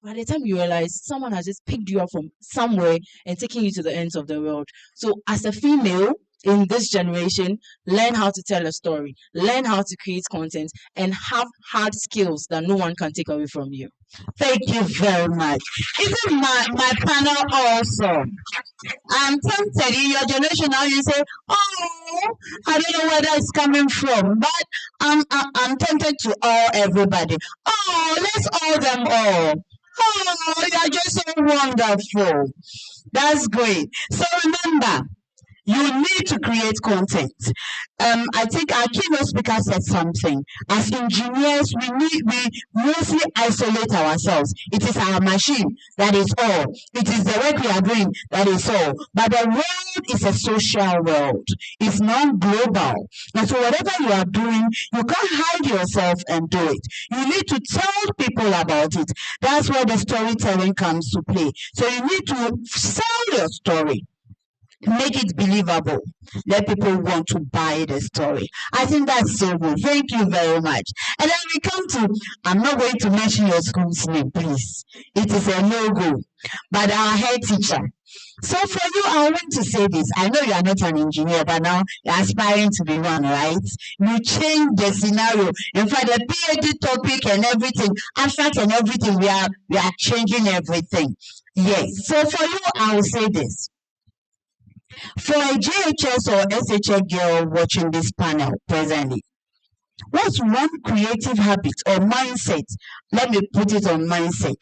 by the time you realize, someone has just picked you up from somewhere and taken you to the ends of the world. So as a female in this generation, learn how to tell a story, learn how to create content, and have hard skills that no one can take away from you. Thank you very much. Even my panel also. I'm tempted in your generation now. You say, "Oh, I don't know where that's coming from," but I'm tempted to all everybody. Oh, let's all them all. Oh, you're just so wonderful. That's great. So remember, you need to create content. I think our keynote speaker said something. As engineers, we mostly isolate ourselves. It is our machine that is all. It is the work we are doing that is all. But the world is a social world. It's non-global. And so whatever you are doing, you can't hide yourself and do it. You need to tell people about it. That's where the storytelling comes to play. So you need to sell your story. make it believable. Let people want to buy the story. I think that's so good. Thank you very much. And then we come to, I'm not going to mention your school's name, please. It is a no-go. But our head teacher. So for you, I want to say this. I know you are not an engineer, but now you're aspiring to be one, right? You change the scenario. In fact, the PhD topic and everything, abstract and everything, we are changing everything. Yes. So for you, I will say this. For a JHS or SHA girl watching this panel presently, what's one creative habit or mindset, let me put it on mindset,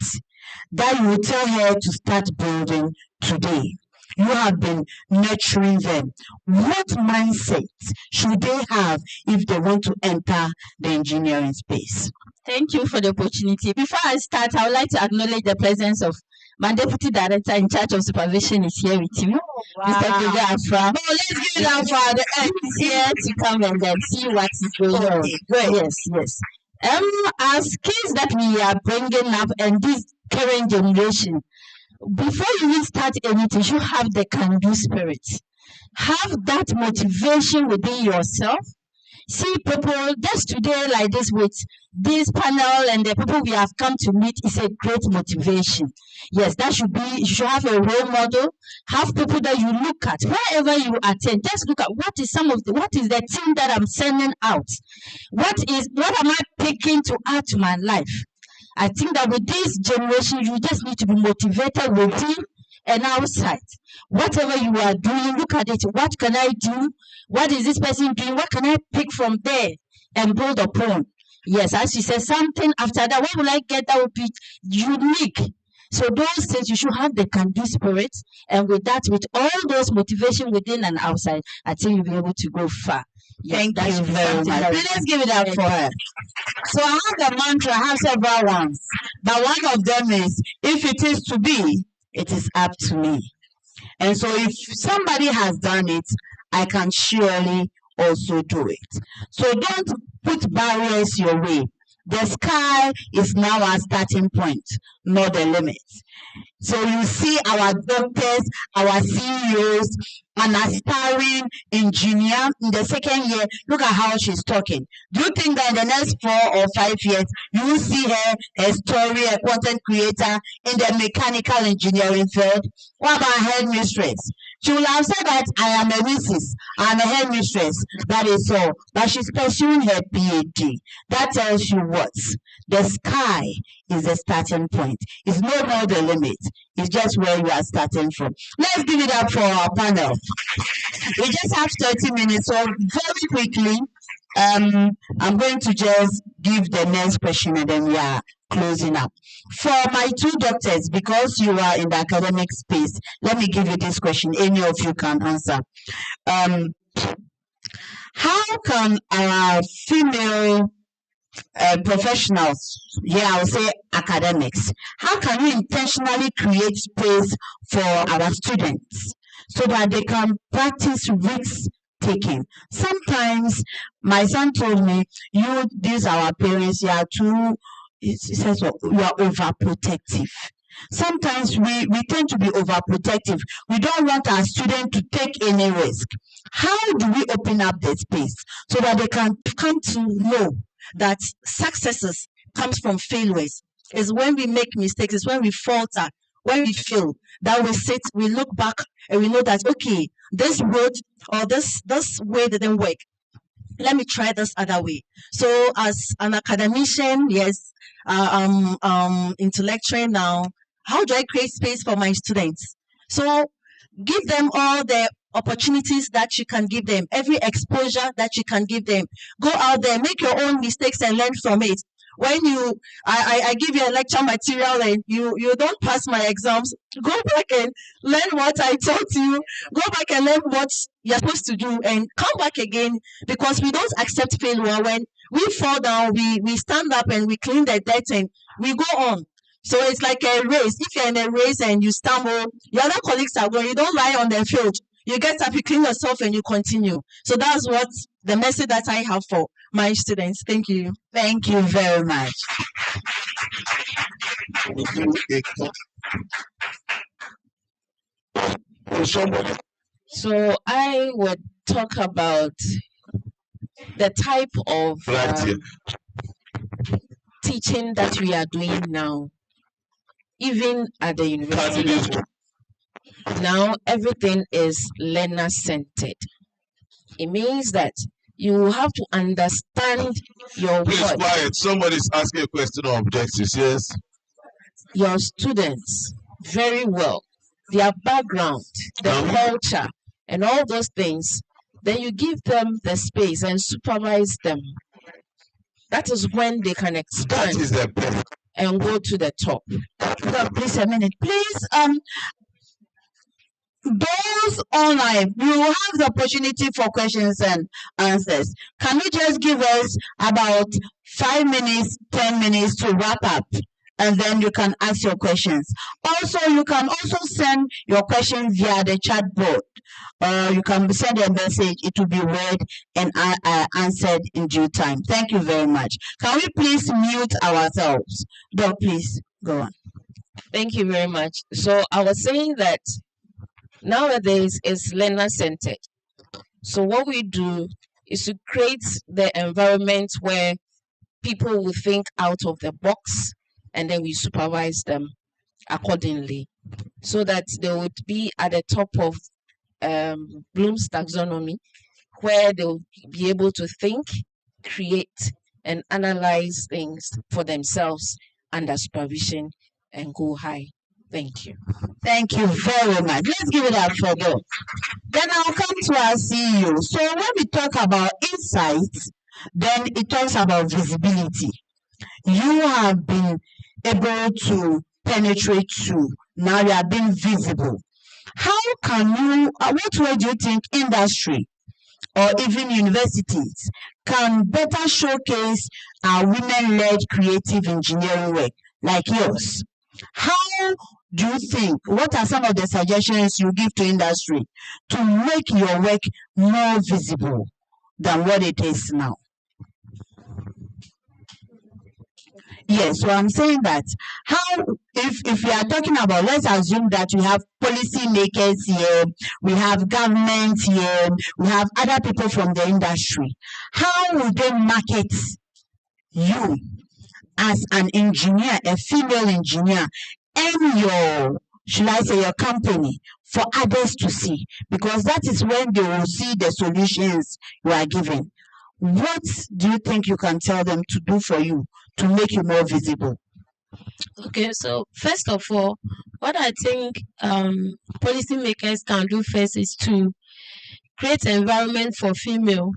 that you will tell her to start building today? You have been nurturing them. What mindset should they have if they want to enter the engineering space? Thank you for the opportunity. Before I start, I would like to acknowledge the presence of my deputy director in charge of supervision is here with you, Mr. Kege Afra. Oh, let's give it up for the He's here to come and see what is going on. Great. Yes. As kids that we are bringing up and this current generation, before you even start anything, you have the can-do spirit. Have that motivation within yourself. See people just today like this with this panel and the people we have come to meet is a great motivation. Yes, that should be, you should have a role model, have people that you look at wherever you attend. Just look at what is the thing that I'm sending out? What am I picking to add to my life? I think that with this generation, you just need to be motivated within and outside. Whatever you are doing, look at it. What can I do? What is this person doing? What can I pick from there and build upon? Yes, as you said, something after that, what will I get that will be unique? So those things, you should have the can-do spirit. And with that, with all those motivation within and outside, I think you'll be able to go far. Yes, Thank you very much. Let's give it up for her. So I have the mantra, I have several ones. But one of them is, if it is to be, it is up to me. And so if somebody has done it, I can surely also do it. So don't put barriers your way. The sky is now our starting point, not the limit. So you see our doctors, our CEOs, an aspiring engineer in the second year, look at how she's talking. Do you think that in the next 4 or 5 years, you will see her a story, a content creator in the mechanical engineering field? What about headmistress? She will have said that I am a Mrs. I'm a headmistress. That is all. But she's pursuing her PhD. That tells you what? The sky is the starting point. It's no more the limit. It's just where you are starting from. Let's give it up for our panel. We just have 30 minutes, so very quickly, I'm going to just give the next question and then we are closing up. For my two doctors, because you are in the academic space, let me give you this question. Any of you can answer. How can our female professionals, I will say academics, how can we intentionally create space for our students so that they can practice risk taking? Sometimes my son told me, these are our parents, you are too, he says, you are overprotective. Sometimes we tend to be overprotective. We don't want our students to take any risk. How do we open up the space so that they can come to know that successes comes from failures? It's when we make mistakes, it's when we falter, when we fail, that we sit, we look back and we know that, okay, this road or this way didn't work. Let me try this other way. So as an academician, yes, intellectual now, how do I create space for my students? So give them all the opportunities that you can give them, every exposure that you can give them. Go out there, make your own mistakes and learn from it. When I give you a lecture material and you don't pass my exams, go back and learn what I taught you. Go back and learn what you're supposed to do and come back again, because we don't accept failure. When we fall down, we stand up and we clean the dirt and we go on. So it's like a race. If you're in a race and you stumble, your other colleagues are going, you don't lie on the field. You get up, you clean yourself, and you continue. So that's what the message that I have for my students. Thank you. Thank you very much. Somebody So I would talk about the type of teaching that we are doing now, even at the university level. Now everything is learner centered. It means that you have to understand your Please work, quiet. Somebody's asking a question on objectives. Yes. your students very well, their background, the culture, and all those things. Then you give them the space and supervise them. That is when they can expand and go to the top. Please a minute. Please, those online, you have the opportunity for questions and answers. Can you just give us about 5 minutes, 10 minutes to wrap up? And then you can ask your questions. Also, you can also send your questions via the chat board. You can send a message, it will be read and answered in due time. Thank you very much. Can we please mute ourselves? Doc, please go on. Thank you very much. So I was saying that nowadays it's learner centered. So what we do is to create the environment where people will think out of the box, and then we supervise them accordingly so that they would be at the top of Bloom's taxonomy, where they'll be able to think, create, and analyze things for themselves under supervision and go high. Thank you. Thank you very much. Let's give it up for Bill. Then I'll come to our CEO. So when we talk about insights, then it talks about visibility. You have been able to penetrate through. Now you are being visible. How can you, what way do you think industry or even universities can better showcase our women-led creative engineering work like yours? How do you think, what are some of the suggestions you give to industry to make your work more visible than what it is now? Yes, so I'm saying that how, if we are talking about, let's assume that we have policy makers here, we have government here, we have other people from the industry. How will they market you as an engineer, a female engineer, and your, should I say, your company for others to see? Because that is when they will see the solutions you are giving. What do you think you can tell them to do for you to make you more visible? Okay, so first of all, what I think policymakers can do first is to create an environment for female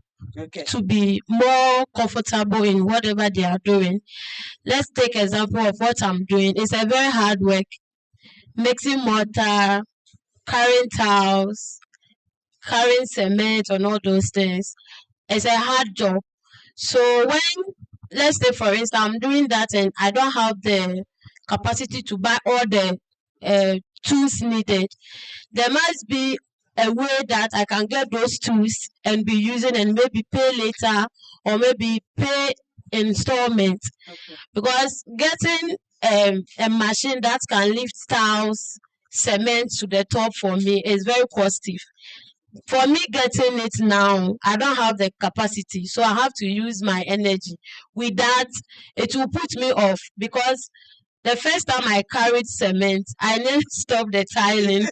to be more comfortable in whatever they are doing. Let's take example of what I'm doing. It's a very hard work, mixing mortar, carrying tiles, carrying cement and all those things. It's a hard job. So when, let's say for instance, I'm doing that and I don't have the capacity to buy all the tools needed, there must be a way that I can get those tools and be using and maybe pay later or maybe pay installment. Because getting a machine that can lift tiles, cement to the top for me is very costly. For me getting it now, I don't have the capacity, so I have to use my energy. With that, it will put me off because the first time I carried cement, I nearly stopped the tiling.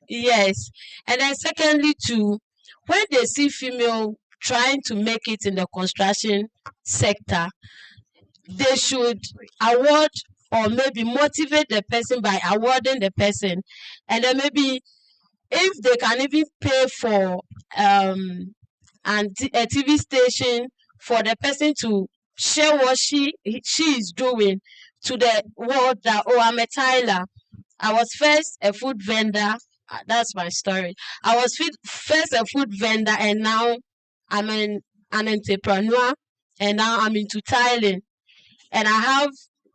Yes. And then secondly too, when they see female trying to make it in the construction sector, they should award or maybe motivate the person by awarding the person. And then maybe if they can even pay for a TV station for the person to share what she is doing to the world that, oh, I'm a tiler. I was first a food vendor. That's my story. I was first a food vendor and now I'm an entrepreneur and now I'm into tiling. And I have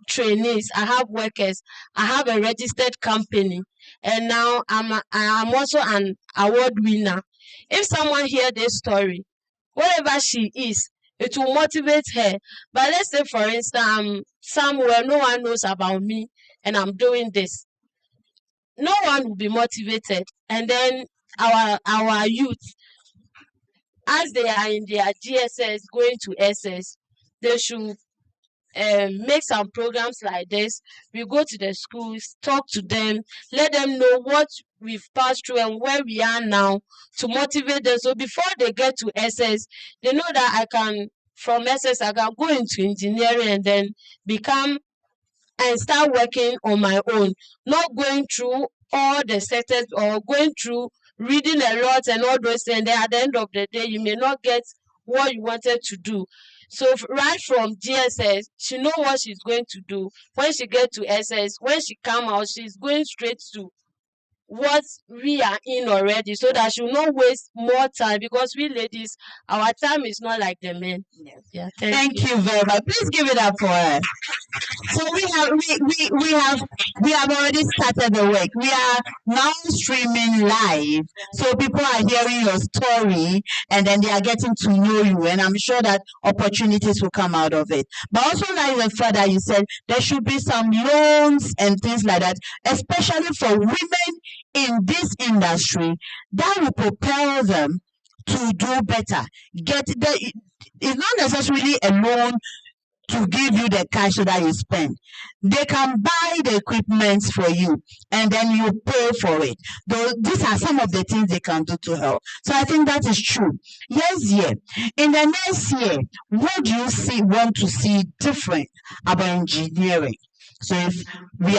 trainees, I have workers, I have a registered company. And now I'm also an award winner. If someone hear this story, whatever she is, it will motivate her. But let's say, for instance, I'm somewhere no one knows about me and I'm doing this. No one will be motivated. And then our youth, as they are in their GSS going to SS, they should make some programs like this. We go to the schools, talk to them, let them know what we've passed through and where we are now, to motivate them. So before they get to SS, they know that from SS, I can go into engineering and then become and start working on my own, not going through all the sectors or going through reading a lot and all those things. And then at the end of the day, you may not get what you wanted to do. So right from GSS, she know what she's going to do. When she get to SS, when she come out, she's going straight to what we are in already, so that she will not waste more time, because we ladies, our time is not like the men. Yeah, Thank you very much. Please give it up for her. So we have already started the work. We are now streaming live, so people are hearing your story and then they are getting to know you, and I'm sure that opportunities will come out of it. But also, like the further you said, there should be some loans and things like that, especially for women in this industry, that will propel them to do better. It's not necessarily a loan to give you the cash so that you spend. They can buy the equipment for you and then you pay for it. These are some of the things they can do to help. So I think that is true. Yes, yeah. In the next year, what do you want to see different about engineering? So if we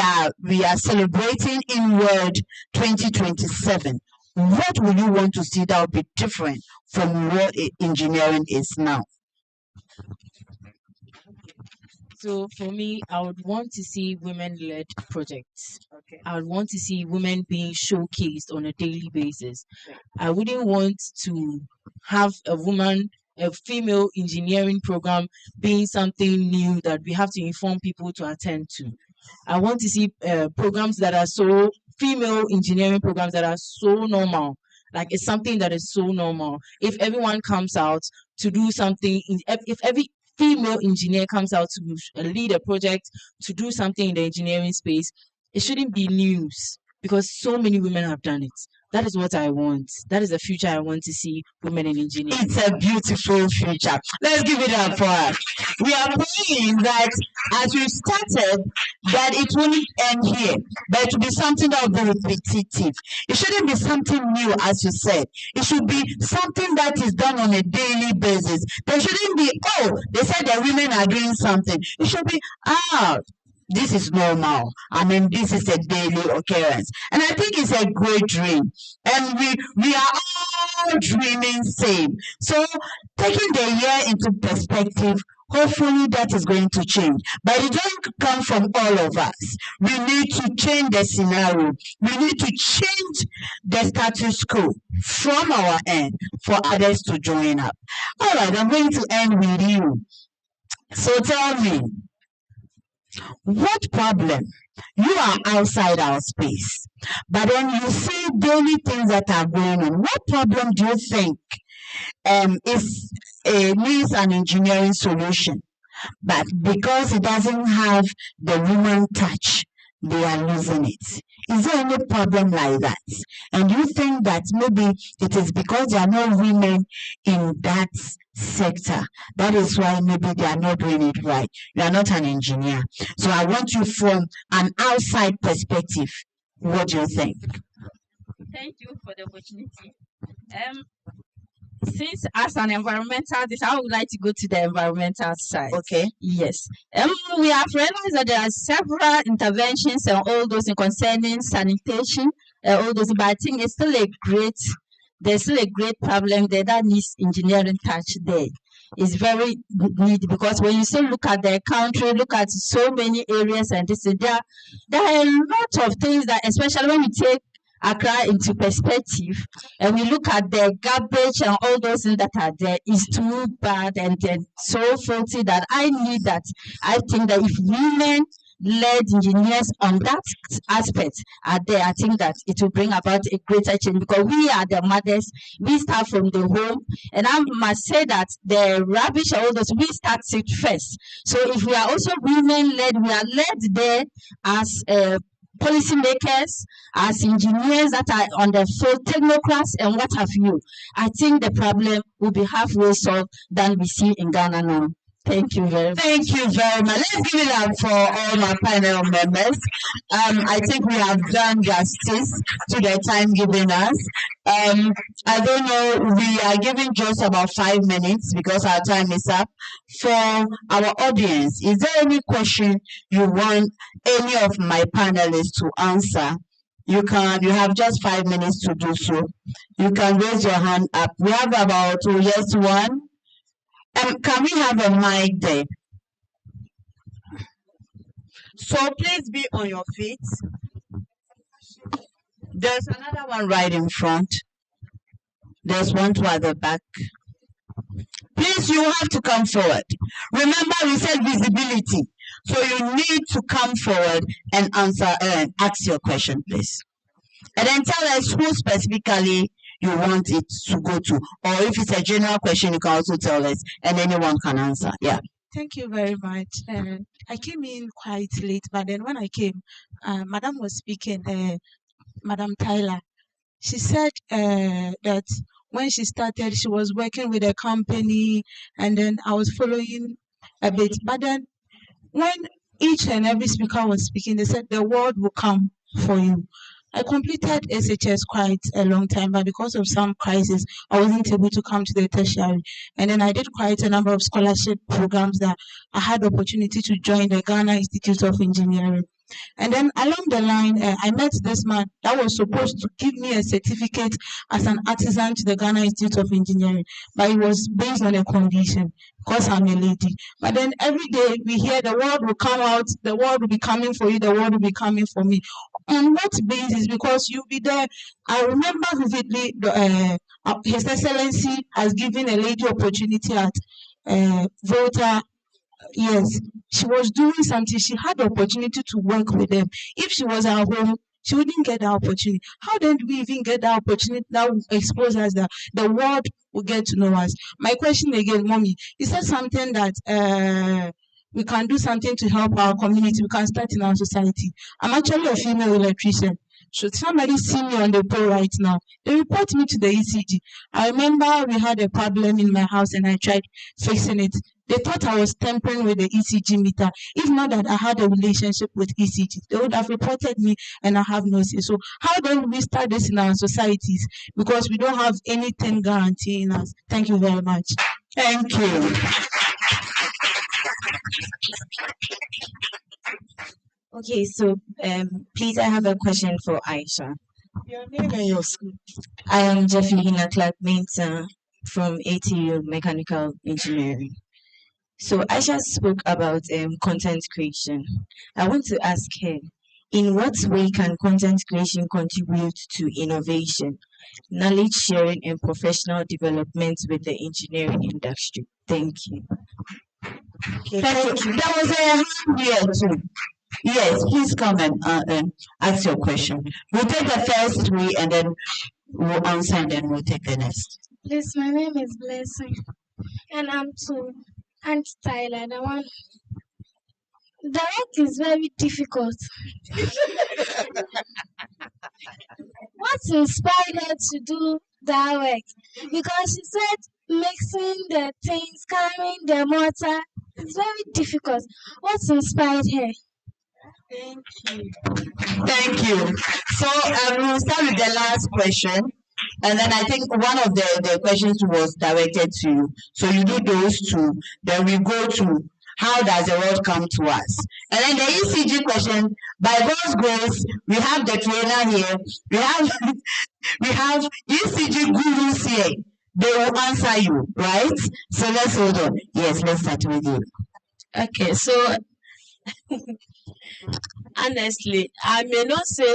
are celebrating Inward 2027, what will you want to see that will be different from what engineering is now? So for me, I would want to see women-led projects. Okay. I would want to see women being showcased on a daily basis. I wouldn't want to have a female engineering program being something new that we have to inform people to attend to. I want to see programs that are female engineering programs that are so normal. Like, it's something that is so normal. If everyone comes out to do something, if every female engineer comes out to lead a project, to do something in the engineering space, it shouldn't be news, because so many women have done it. That is what I want. That is the future I want to see women in engineering. It's a beautiful future. Let's give it up for her. We are praying that as we started, that it won't end here, but it will be something that will be repetitive. It shouldn't be something new, as you said. It should be something that is done on a daily basis. There shouldn't be, they said that women are doing something. It should be, this is normal. I mean, this is a daily occurrence. And I think it's a great dream. And we are all dreaming same. So taking the year into perspective, hopefully that is going to change. But it doesn't come from all of us. We need to change the scenario. We need to change the status quo from our end for others to join up. All right, I'm going to end with you. So tell me, what problem? You are outside our space, but then you see daily things that are going on. What problem do you think needs an engineering solution, but because it doesn't have the woman touch, they are losing it? Is there any problem like that? And you think that maybe it is because there are no women in that sector? That is why maybe they are not doing it right. You are not an engineer. So I want you from an outside perspective. What do you think? Thank you for the opportunity. Since as an environmentalist, I would like to go to the environmental side. Okay. Yes. We have realized that there are several interventions and all those concerning sanitation, all those, but I think there's still a great problem there that needs engineering touch there. It's very needed, because when you still look at the country, look at so many areas, and there are a lot of things that, especially when we take Accra into perspective, and we look at the garbage and all those things that are there, is too bad and so faulty that I think that if women-led engineers on that aspect are there, I think that it will bring about a greater change, because we are the mothers. We start from the home, and I must say that the rubbish and all those, we start it first. So if we are also women-led, we are led there as policymakers, as engineers that are on the field, technocrats, and what have you. I think the problem will be halfway solved than we see in Ghana now. Thank you very much. Thank you very much. Let's give it up for all my panel members. I think we have done justice to the time given us. I don't know, we are giving just about 5 minutes because our time is up. For our audience, is there any question you want any of my panelists to answer? You have just 5 minutes to do so. You can raise your hand up. We have about, yes, one. Can we have a mic there? So please be on your feet. There's another one right in front. There's one at the back. Please, you have to come forward. Remember, we said visibility. So you need to come forward and ask your question, please. And then tell us who specifically you want it to go to. Or if it's a general question, you can also tell us and anyone can answer. Yeah. Thank you very much. I came in quite late, but then when I came, Madam was speaking, Madam Tyler. She said that when she started, she was working with a company, and then I was following a bit. But then when each and every speaker was speaking, they said the word will come for you. I completed SHS quite a long time, but because of some crisis, I wasn't able to come to the tertiary. And then I did quite a number of scholarship programs that I had the opportunity to join the Ghana Institute of Engineering. And then along the line, I met this man that was supposed to give me a certificate as an artisan to the Ghana Institute of Engineering, but it was based on a condition, because I'm a lady. But then every day we hear the word will come out, the word will be coming for you, the word will be coming for me. On what basis? Because you'll be there. I remember vividly, His Excellency has given a lady opportunity at Volta. Yes, she was doing something. She had the opportunity to work with them. If she was at home, she wouldn't get that opportunity. How did we even get that opportunity that would expose us that the world will get to know us? My question again, Mommy, is that something that we can do something to help our community? We can start in our society. I'm actually a female electrician. Should somebody see me on the pole right now? They report me to the ECG. I remember we had a problem in my house and I tried fixing it. They thought I was tampering with the ECG meter. If not that I had a relationship with ECG, they would have reported me and I have no say. So how do we start this in our societies? Because we don't have anything guaranteeing us. Thank you very much. Thank you. Okay, so please, I have a question for Aisha. Your name and your school. I am Jeffrey Clark Mainter from ATU Mechanical Engineering. So Aisha spoke about content creation. I want to ask her, in what way can content creation contribute to innovation, knowledge sharing, and professional development with the engineering industry? Thank you. Okay, thank you. There was a hand here too. Yes, please come and ask your question. We'll take the first three and then we'll answer and then we'll take the next. Please, my name is Blessing, and I'm to Aunt Tyler. The work is very difficult. What inspired her to do that work? Because she said mixing the things, carrying the mortar, it's very difficult. What inspired her? Thank you. Thank you. So we'll start with the last question. And then I think one of the questions was directed to you. So you do those two. Then we go to how does the world come to us? And then the ECG question, by God's grace, we have the trainer here. We have ECG gurus here. They will answer you, right? So let's hold on. Yes, let's start with you. Okay, so honestly, I may not say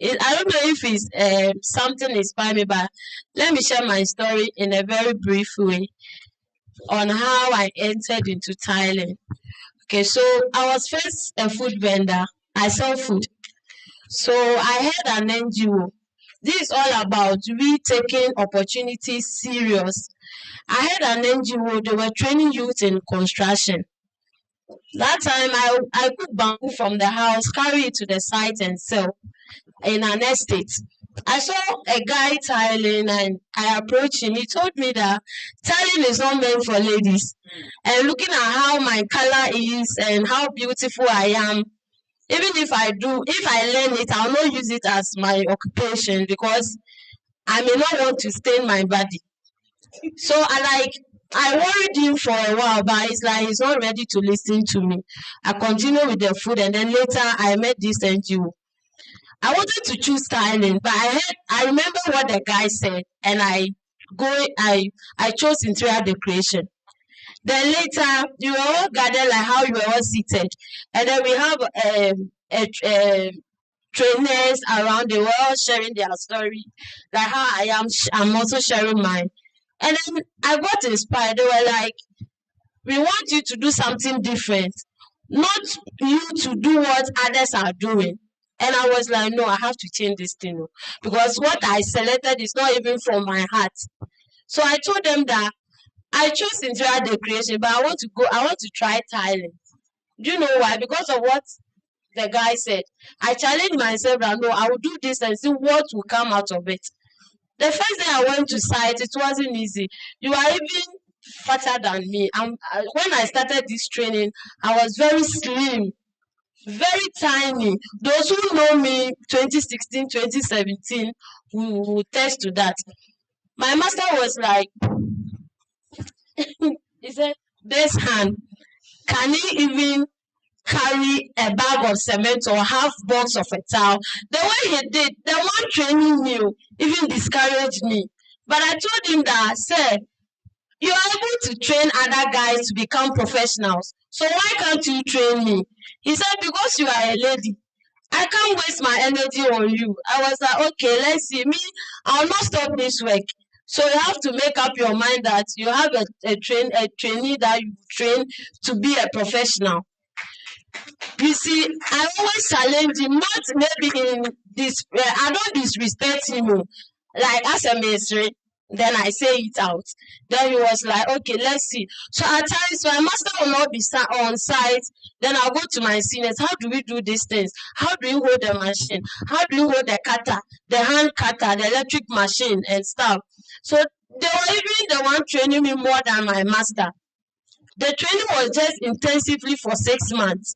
I don't know if it's something inspired me, but let me share my story in a very brief way on how I entered into Thailand. Okay, so I was first a food vendor. I sell food. So I had an NGO. This is all about we taking opportunities serious. I had an NGO. They were training youth in construction. That time I cook bamboo from the house, carry it to the site and sell in an estate. I saw a guy tiling and I approached him. He told me that tiling is not meant for ladies. And looking at how my color is and how beautiful I am, even if I learn it, I'll not use it as my occupation because I may not want to stain my body. So I worried him for a while, but it's like he's not ready to listen to me. I continued with the food, and then later I met this NGO. I wanted to choose styling, but I remember what the guy said, and I chose interior decoration. Then later you were all gathered like how you were all seated, and then we have trainers around. They were all sharing their story, like how I'm also sharing mine. And then I got inspired. They were like, we want you to do something different, not you to do what others are doing. And I was like, no, I have to change this thing because what I selected is not even from my heart. So I told them that I chose interior decoration, but I want to try tiling. Do you know why? Because of what the guy said. I challenged myself that no, I will do this and see what will come out of it. The first day I went to site, it wasn't easy. You are even fatter than me. When I started this training, I was very slim, very tiny. Those who know me 2016, 2017 will test to that. My master was like, he said, this hand, can he even carry a bag of cement or half box of a towel? The way he did, the one training me even discouraged me. But I told him that, sir, you are able to train other guys to become professionals. So why can't you train me? He said, because you are a lady. I can't waste my energy on you. I was like, okay, let's see. Me, I'll not stop this work. So you have to make up your mind that you have a trainee that you train to be a professional. You see, I always challenge him, not maybe in this, I don't disrespect him, like as a ministry, then I say it out. Then he was like, okay, let's see. So at times, my master will not be on site, then I'll go to my seniors. How do we do these things? How do you hold the machine? How do you hold the cutter, the hand cutter, the electric machine and stuff? So they were even the one training me more than my master. The training was just intensively for 6 months.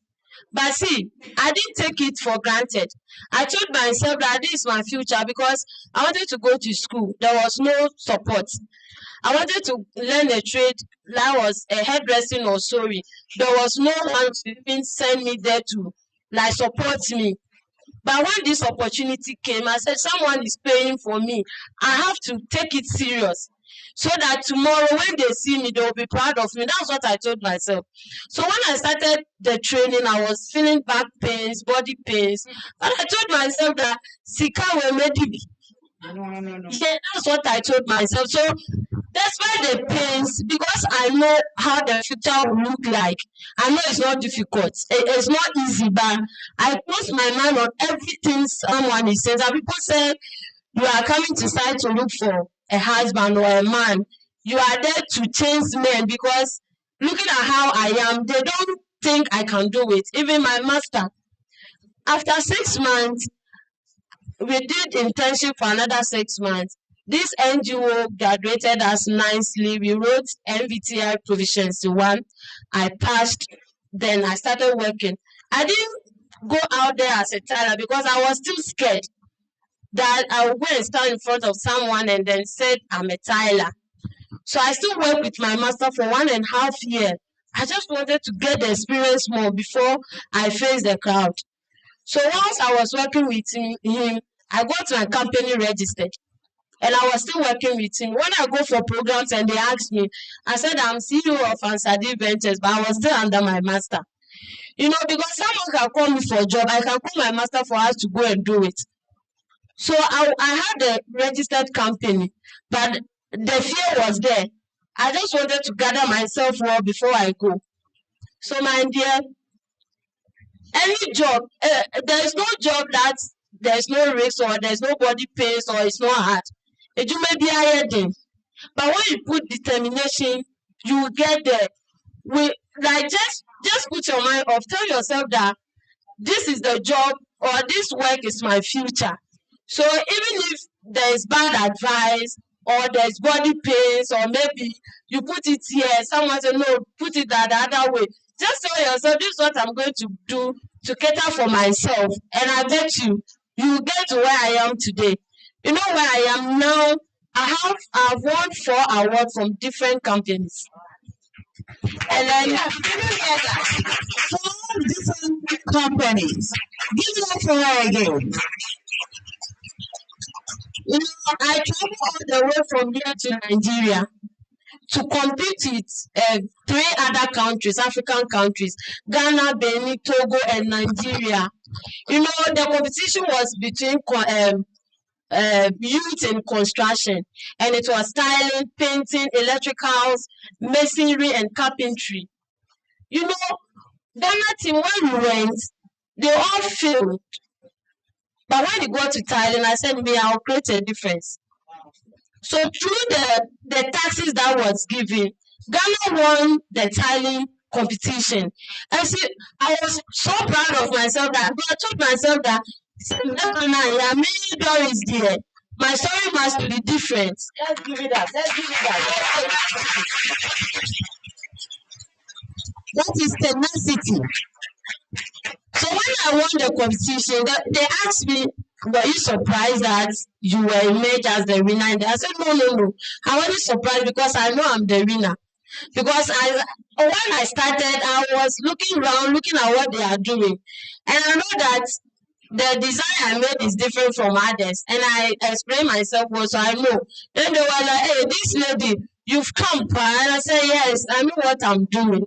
But see, I didn't take it for granted. I told myself that this is my future because I wanted to go to school. There was no support. I wanted to learn a trade that was a hairdressing or sewing. There was no one to even send me there to like support me. But when this opportunity came, I said, someone is paying for me. I have to take it serious. So that tomorrow when they see me, they will be proud of me. That's what I told myself. So when I started the training, I was feeling back pains, body pains. But I told myself that Sika will maybe. Yeah, that's what I told myself. So despite the pains, because I know how the future will look like, I know it's not difficult. It's not easy, but I close my mind on everything someone is saying. Some people say you are coming to site to look for a husband or a man. You are there to change men because looking at how I am, they don't think I can do it. Even my master. After 6 months, we did internship for another 6 months. This NGO graduated us nicely. We wrote MVTI Proficiency 1. I passed. Then I started working. I didn't go out there as a tiler because I was still scared that I would go and stand in front of someone and then said I'm a tiler. So I still worked with my master for 1.5 years. I just wanted to get the experience more before I faced the crowd. So once I was working with him, I got my company registered. And I was still working with him. When I go for programs and they ask me, I said I'm CEO of Ansadi Ventures, but I was still under my master. You know, because someone can call me for a job, I can call my master for us to go and do it. So I had a registered company, but the fear was there. I just wanted to gather myself well before I go. So my dear, any job, there is no job that there's no risk or there's no body pains or it's not hard. You may be hired in. But when you put determination, you will get there. like just put your mind off. Tell yourself that this is the job or this work is my future. So even if there is bad advice or there's body pains or maybe you put it here, someone say no, put it that the other way. Just tell yourself this is what I'm going to do to cater for myself, and I bet you will get to where I am today. You know where I am now. I've won 4 awards from different companies. And then 4 different companies. Give it up for her again. You know, I traveled all the way from here to Nigeria to compete with 3 other countries, African countries, Ghana, Benin, Togo, and Nigeria. You know, the competition was between youth in construction, and it was tiling, painting, electricals, masonry, and carpentry. You know, Ghana team, when we went, they all failed. But when you go to Thailand, I said, me, I'll create a difference. So through the taxes that was given, Ghana won the tiling competition. I said, I was so proud of myself that I told myself that many dollars there. My story must be different. Let's give it up. Let's give it up. That is tenacity. So when I won the competition, they asked me, were you surprised that you were emerged as the winner? And I said, no. I wasn't surprised because I know I'm the winner. Because when I started, I was looking around, looking at what they are doing. And I know that the design I made is different from others. And I explained myself well, so I know. Then they were like, hey, this lady, you've come, pa. And I said, yes, I know what I'm doing.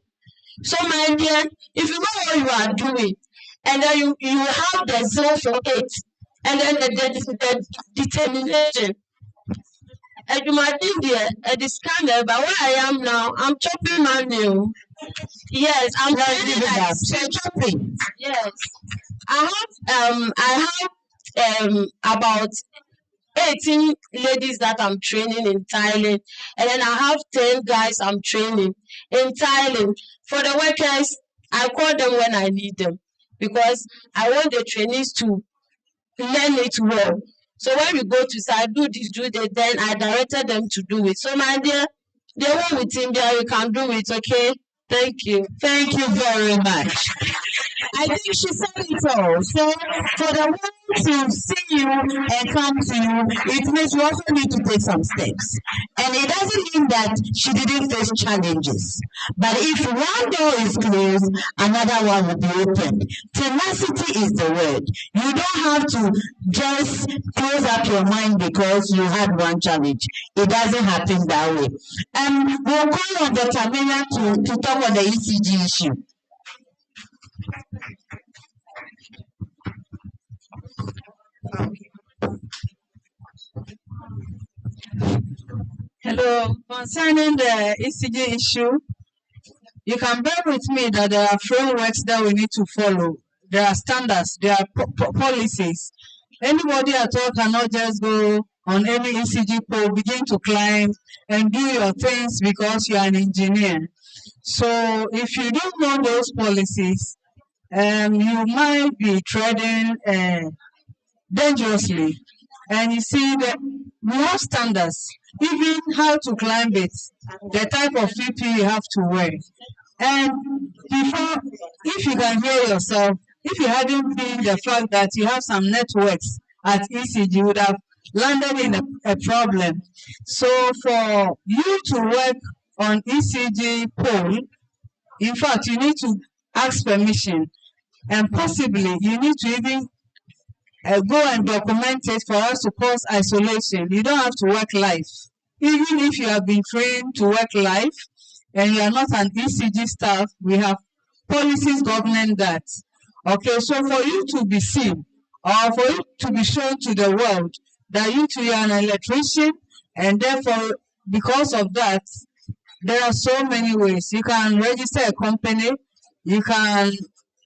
So my dear, if you know what you are doing, and then you have the zeal for it, and then the determination, and you might think the scandal, but where I am now, I'm chopping my nail. Yes, I'm chopping. Yes, I have about 18 ladies that I'm training in Thailand, and then I have 10 guys I'm training in Thailand. For the workers, I call them when I need them because I want the trainees to learn it well. So when we go to say, do this, do that, then I directed them to do it. So my dear, they want with India, you can do it, okay? Thank you. Thank you very much. I think she said it all. So for the one to see you and come to you, it means you also need to take some steps. And it doesn't mean that she didn't face challenges. But if one door is closed, another one will be opened. Tenacity is the word. You don't have to just close up your mind because you had one challenge. It doesn't happen that way. We'll call on Dr. Amelia to talk on the ECG issue. Hello, concerning the ECG issue, you can bear with me that there are frameworks that we need to follow. There are standards, there are policies. Anybody at all cannot just go on any ECG pole, begin to climb and do your things because you are an engineer. So if you don't know those policies, you might be treading dangerously. And you see that we have standards, even how to climb it, the type of PPE you have to wear. And before, if you can hear yourself, if you hadn't been the fact that you have some networks at ECG, you would have landed in a problem. So for you to work on ECG pole, in fact, you need to ask permission, and possibly you need to even go and document it for us to cause isolation. You don't have to work live. Even if you have been trained to work live and you are not an ECG staff, we have policies governing that. Okay, so for you to be seen or for you to be shown to the world that you too are an electrician, and therefore because of that, there are so many ways. You can register a company, you can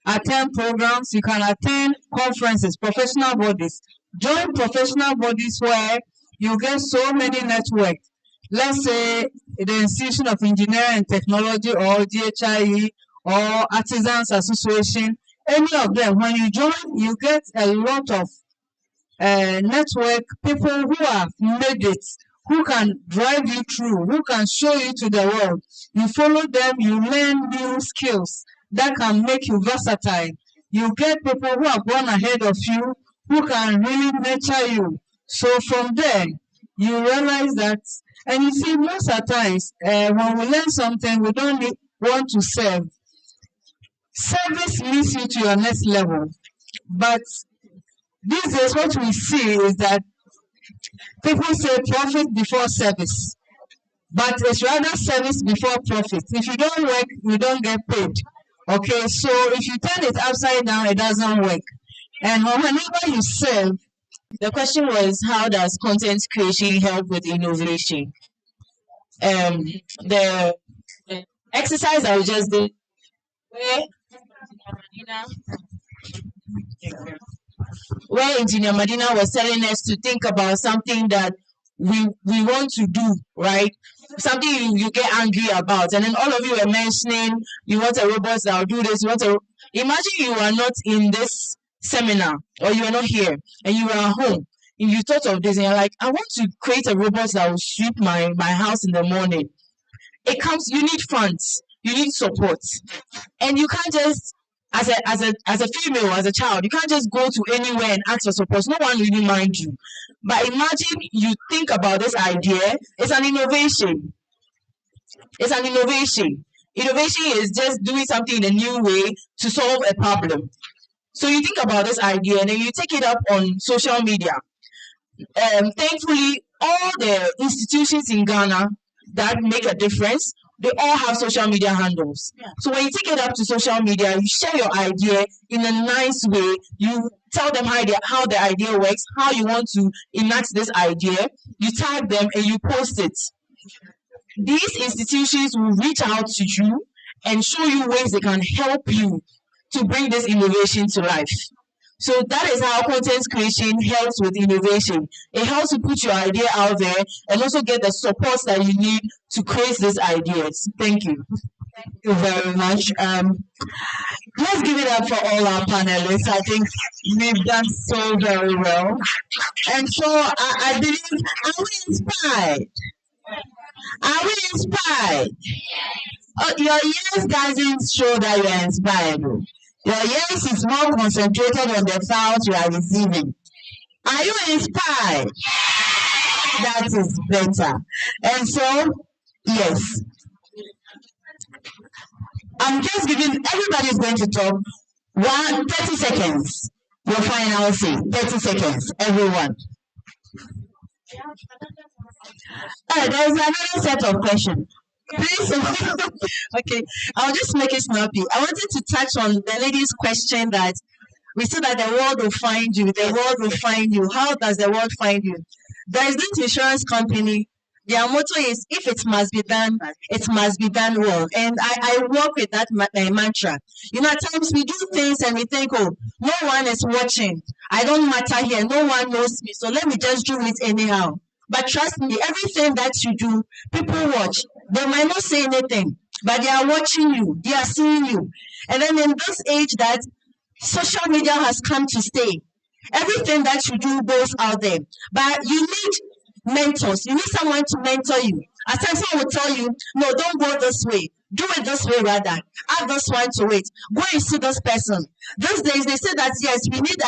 attend programs, you can attend conferences, professional bodies. Join professional bodies where you get so many networks. let's say the Institution of Engineering and Technology or DHIE or Artisans Association, any of them, when you join, you get a lot of network people who have made it, who can drive you through, who can show you to the world. You follow them, you learn new skills that can make you versatile. You get people who have gone ahead of you, who can really nurture you. So from there, you realize that, and you see, most of the times, when we learn something, we don't want to serve. Service leads you to your next level. But these days, what we see is that people say profit before service, but it's rather service before profit. If you don't work, you don't get paid. Okay, so if you turn it upside down, it doesn't work. And whenever you serve, the question was, how does content creation help with innovation? The exercise I just did, where Engineer Madina was telling us to think about something that we want to do, right? Something you get angry about, and then all of you were mentioning you want a robot that will do this. Imagine you are not in this seminar, or you are not here, and you are at home, and you thought of this, and you're like, I want to create a robot that will sweep my house in the morning. You need funds, you need support, and you can't just, as a female, as a child, you can't just go to anywhere and ask for support. No one really mind you. But imagine you think about this idea. It's an innovation. It's an innovation. Innovation is just doing something in a new way to solve a problem. So you think about this idea and then you take it up on social media. Thankfully, all the institutions in Ghana that make a difference, they all have social media handles. So when you take it up to social media, you share your idea in a nice way. You tell them how the idea works, how you want to enact this idea. You tag them and you post it. These institutions will reach out to you and show you ways they can help you to bring this innovation to life. So that is how content creation helps with innovation. It helps to put your idea out there and also get the support that you need to create these ideas. Thank you. Thank you very much. Let's give it up for all our panelists. I think we've done so very well. And so I believe, are we inspired? Are we inspired? Your yes doesn't show that you're inspired. Your yes is more concentrated on the files you are receiving. Are you inspired? That is better. And so, yes. I'm just giving, everybody's going to talk 30 seconds. Your final say, 30 seconds, everyone. There's another set of questions. Please. Okay, I'll just make it snappy. I wanted to touch on the lady's question that we said that the world will find you, the world will find you. How does the world find you? There is this insurance company. Their motto is, if it must be done, it must be done well. And I work with that mantra. You know, at times we do things and we think, oh, no one is watching. I don't matter here. No one knows me. So let me just do it anyhow. But trust me, everything that you do, people watch. They might not say anything, but they are watching you. They are seeing you. And then in this age that social media has come to stay, everything that you do goes out there. But you need mentors. You need someone to mentor you. At times someone will tell you, no, don't go this way. Do it this way rather. Add this one to it. Go and see this person. These days they say that yes, we need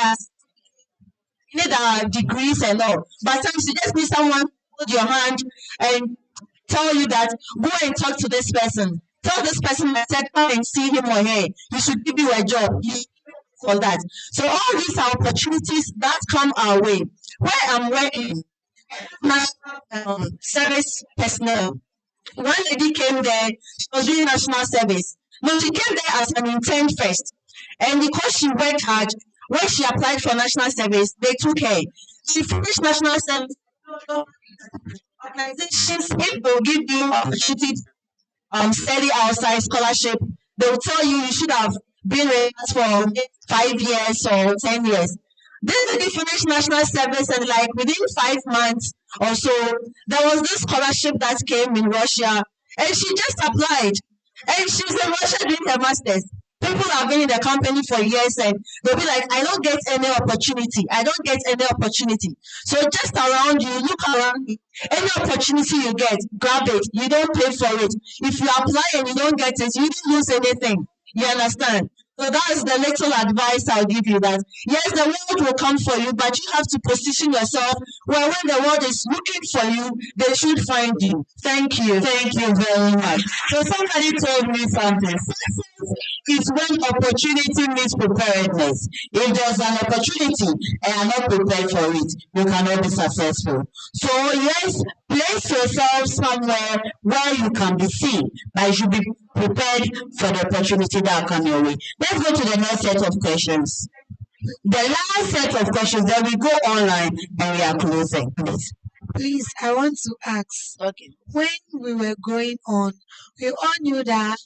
our degrees and all. But sometimes you just need someone to hold your hand and tell you that go and talk to this person. Tell this person that said come and see him or her. He should give you a job. For that. So all these are opportunities that come our way. Where I'm working, my service personnel. One lady came there, she was doing national service. No, she came there as an intern first. And because she worked hard, when she applied for national service, they took her. She finished national service. Organizations, if they'll give you opportunity to study outside scholarship, they'll tell you you should have been with us for 5 years or 10 years. This lady finished national service and like within 5 months Also, there was this scholarship that came in Russia, and she just applied. And she's in Russia doing her master's. People have been in the company for years and they'll be like, I don't get any opportunity. I don't get any opportunity. So just around you, look around you. Any opportunity you get, grab it. You don't pay for it. If you apply and you don't get it, you didn't lose anything. You understand? So that's the little advice I'll give you, that yes, the world will come for you, but you have to position yourself where when the world is looking for you, they should find you. Thank you. Thank you very much. So somebody told me something. It's when opportunity meets preparedness. If there's an opportunity and you're not prepared for it, you cannot be successful. So yes, place yourself somewhere where you can be seen, but you should be prepared for the opportunity that will come your way. Let's go to the next set of questions. The last set of questions, then we go online and we are closing, please. Please, I want to ask. Okay. When we were going on, we all knew that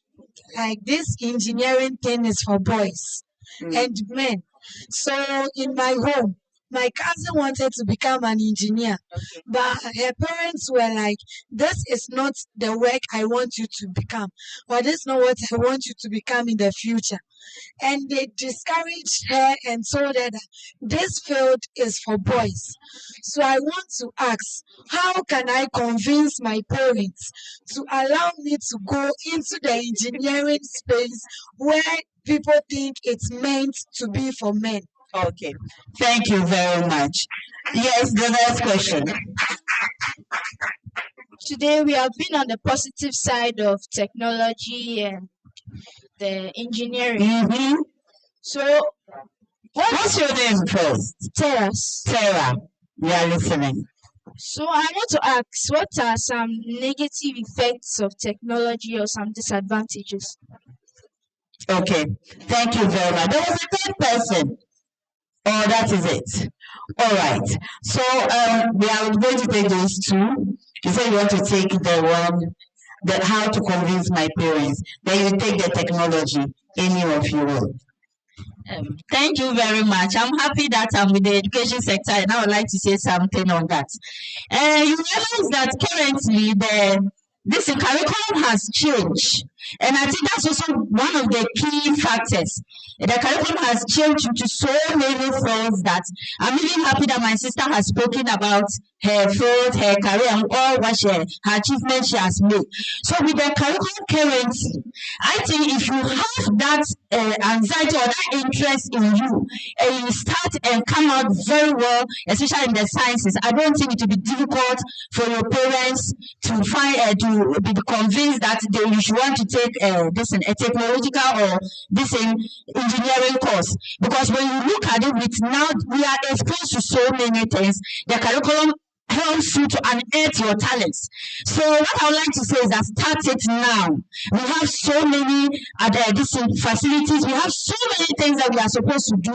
like this engineering thing is for boys and men. So in my home, my cousin wanted to become an engineer, but her parents were like, this is not the work I want you to become, or this is not what I want you to become in the future. And they discouraged her and told her that this field is for boys. So I want to ask, how can I convince my parents to allow me to go into the engineering space where people think it's meant to be for men? Okay, thank you very much. Yes, the next question. Today we have been on the positive side of technology and the engineering. So, what's your name first? Sarah. We are listening. So I want to ask, what are some negative effects of technology or some disadvantages? Okay, thank you very much. There was a third person. Oh, that is it. All right. So we are going to take those two. You say you want to take the one, the how to convince my parents. Then you take the technology. Any of you will. Thank you very much. I'm happy that I'm with the education sector, and I would like to say something on that. You realize that currently this curriculum has changed, and I think that's also one of the key factors. The curriculum has changed into so many fields that I'm even happy that my sister has spoken about her field, her career, and all what her achievements she has made. So with the curriculum currently, I think if you have that anxiety or that interest in you, and you start and come out very well, especially in the sciences, I don't think it will be difficult for your parents to find to be convinced that you should want to take this a technological or this engineering course, because when you look at it, with now we are exposed to so many things. The curriculum helps you to unearth your talents. So what I would like to say is that start it now. We have so many facilities. We have so many things that we are supposed to do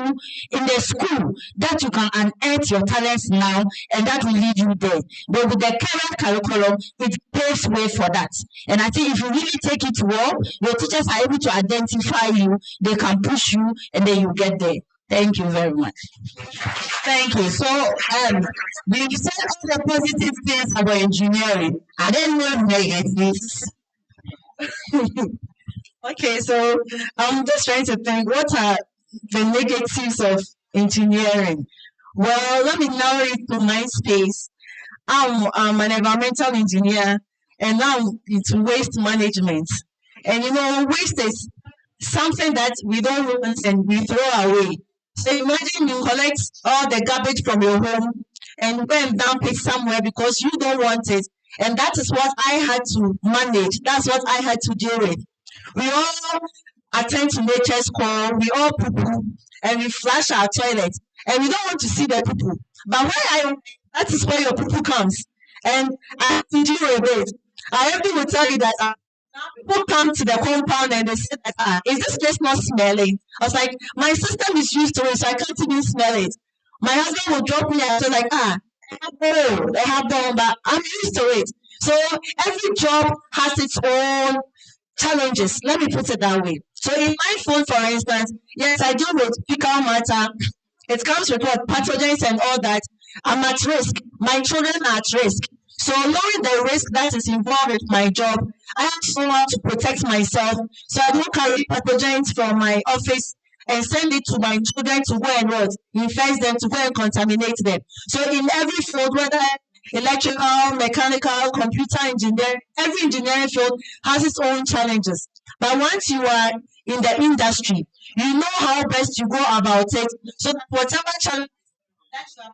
in the school that you can unearth your talents now, and that will lead you there. But with the current curriculum, it paves way for that. And I think if you really take it well, your teachers are able to identify you, they can push you, and then you get there. Thank you very much. Thank you. So, you said all the positive things about engineering. I didn't know negatives. Okay, so I'm just trying to think, what are the negatives of engineering? Well, let me narrow it to my space. I'm an environmental engineer, and now it's waste management. And waste is something that we don't use and we throw away. So imagine you collect all the garbage from your home and go and dump it somewhere because you don't want it. And that is what I had to manage. That's what I had to deal with. We all attend to nature's call. We all poo-poo and we flush our toilets. And we don't want to see the poo-poo. But that is where your poo-poo comes. And I have to deal with it. I even will tell you that people come to the compound and they say that, is this place not smelling? I was like, my system is used to it, so I can't even smell it. My husband will drop me and say like, I have done, but I'm used to it. So every job has its own challenges. Let me put it that way. So in my phone, for instance, yes, I deal with fecal matter. It comes with what pathogens and all that. I'm at risk. My children are at risk. So knowing the risk that is involved with my job, I have someone to protect myself so I don't carry pathogens from my office and send it to my children to go and what? Infect them, to go and contaminate them. So in every field, whether electrical, mechanical, computer engineering, every engineering field has its own challenges. But once you are in the industry, you know how best you go about it so that whatever challenge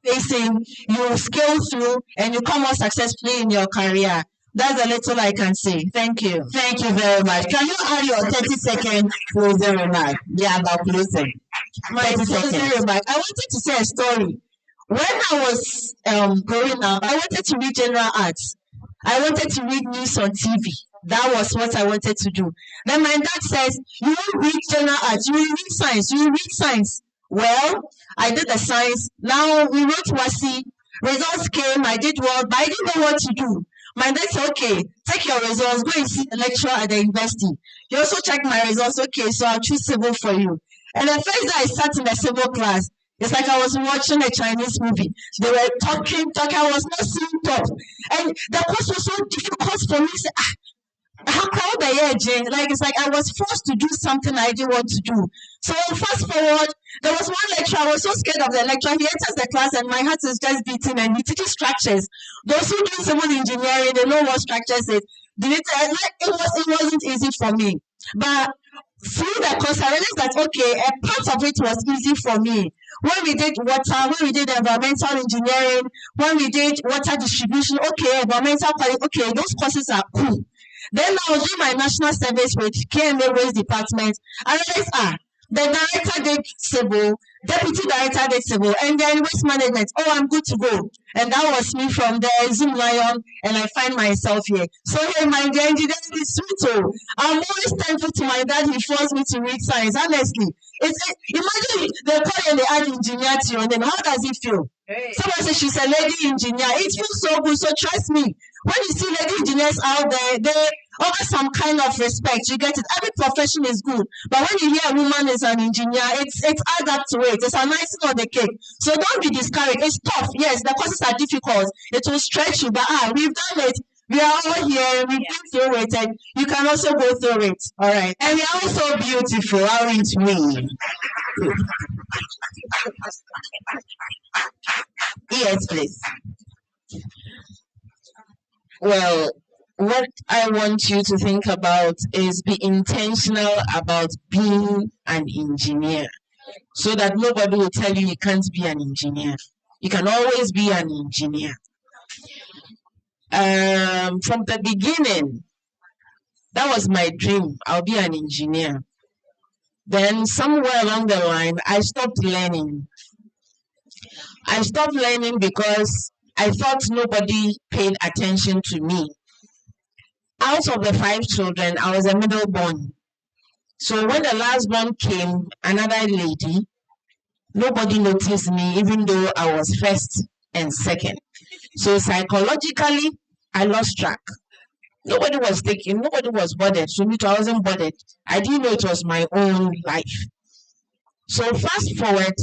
facing, you scale through and you come out successfully in your career. That's a little I can say. Thank you. Thank you very much. Can you add your 30-second closing remark? Yeah, about closing. My 30 closing seconds. remark. I wanted to say a story. When I was growing up, I wanted to read general arts. I wanted to read news on TV. That was what I wanted to do. Then my dad says, you won't read general arts, you will read science, you will read science. Well, I did the science. Now we wrote WASI. Results came, I did well, but I didn't know what to do. My dad said, okay, take your results, go and see the lecturer at the university. He also checked my results, okay, so I'll choose civil for you. And the first day I sat in the civil class, it's like I was watching a Chinese movie. They were talking, I was not seeing top. And the course was so difficult for me. How crowd like it's like I was forced to do something I didn't want to do. So fast forward, there was one lecturer. I was so scared of the lecturer. He enters the class and my heart is just beating and he teaches structures. Those who do civil engineering, they know what structures is. It wasn't easy for me. But through the course, I realized that okay, a part of it was easy for me. When we did water, when we did environmental engineering, when we did water distribution, okay, environmental quality, okay, those courses are cool. Then I was doing my national service with KMA Waste Department. I realized, the director did civil, deputy director did civil, and then waste management. Oh, I'm good to go. And that was me from there, Zoom Lion, and I find myself here. So here, my dear engineering is sweet. I'm always thankful to my dad. He forced me to read science. Honestly, imagine they call you and they add engineer to your name. How does it feel? Someone says she's a lady engineer. It feels so good. So trust me, when you see lady engineers out there, they offer some kind of respect. You get it. Every profession is good, but when you hear a woman is an engineer, it's add up to it. It's a icing on the cake. So don't be discouraged. It's tough. Yes, the courses are difficult. It will stretch you, but we've done it. We are all here. We've been through it, and you can also go through it. All right. And we are also beautiful, aren't we? Yes, please. Well, what I want you to think about is be intentional about being an engineer so that nobody will tell you can't be an engineer. You can always be an engineer. From the beginning, that was my dream. I'll be an engineer. Then somewhere along the line, I stopped learning. I stopped learning because I thought nobody paid attention to me. Out of the 5 children, I was a middle born. So when the last born came, another lady, nobody noticed me, even though I was first and second. So psychologically, I lost track. Nobody was bothered. So me too, I wasn't bothered. I didn't know it was my own life. So fast forward,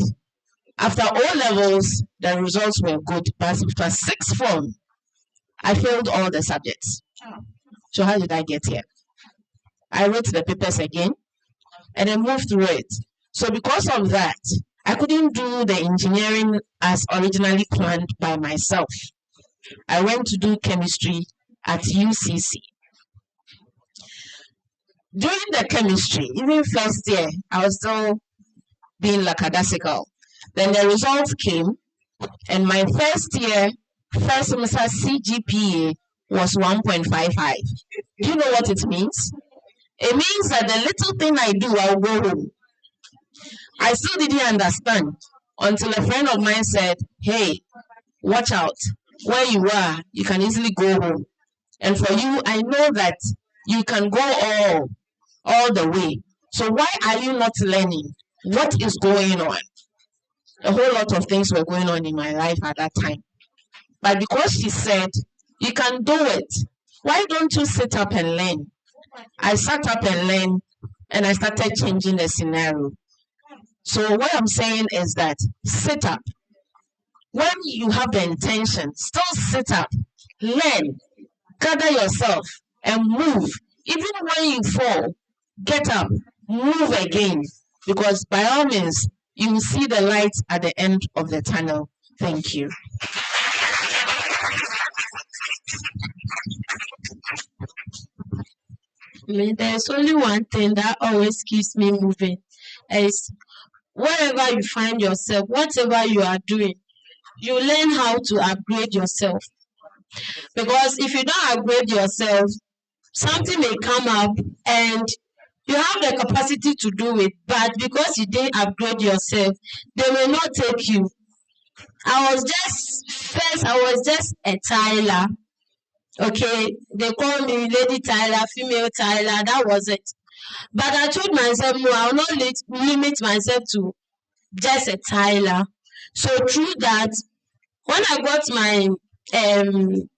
after O levels, the results were good. But after 6th form, I failed all the subjects. So how did I get here? I wrote the papers again and then moved through it. So because of that, I couldn't do the engineering as originally planned by myself. I went to do chemistry at UCC. During the chemistry, even first year, I was still being lackadaisical. Then the results came, and my first semester CGPA was 1.55. Do you know what it means? It means that the little thing I do, I'll go home. I still didn't understand until a friend of mine said, hey, watch out. Where you are, you can easily go home. And for you, I know that you can go all the way. So why are you not learning? What is going on? A whole lot of things were going on in my life at that time. But because she said, you can do it, why don't you sit up and learn? I sat up and learned, and I started changing the scenario. So what I'm saying is that sit up, when you have the intention, still sit up, learn, gather yourself, and move. Even when you fall, get up, move again, because by all means, you will see the light at the end of the tunnel. Thank you. There's only one thing that always keeps me moving is wherever you find yourself, whatever you are doing, you learn how to upgrade yourself. Because if you don't upgrade yourself, something may come up and you have the capacity to do it, but because you didn't upgrade yourself, they will not take you. I was just a Tyler. Okay, they call me Lady Tyler, female Tyler, that was it. But I told myself, no, I will not limit myself to just a Tyler. So through that, when I got my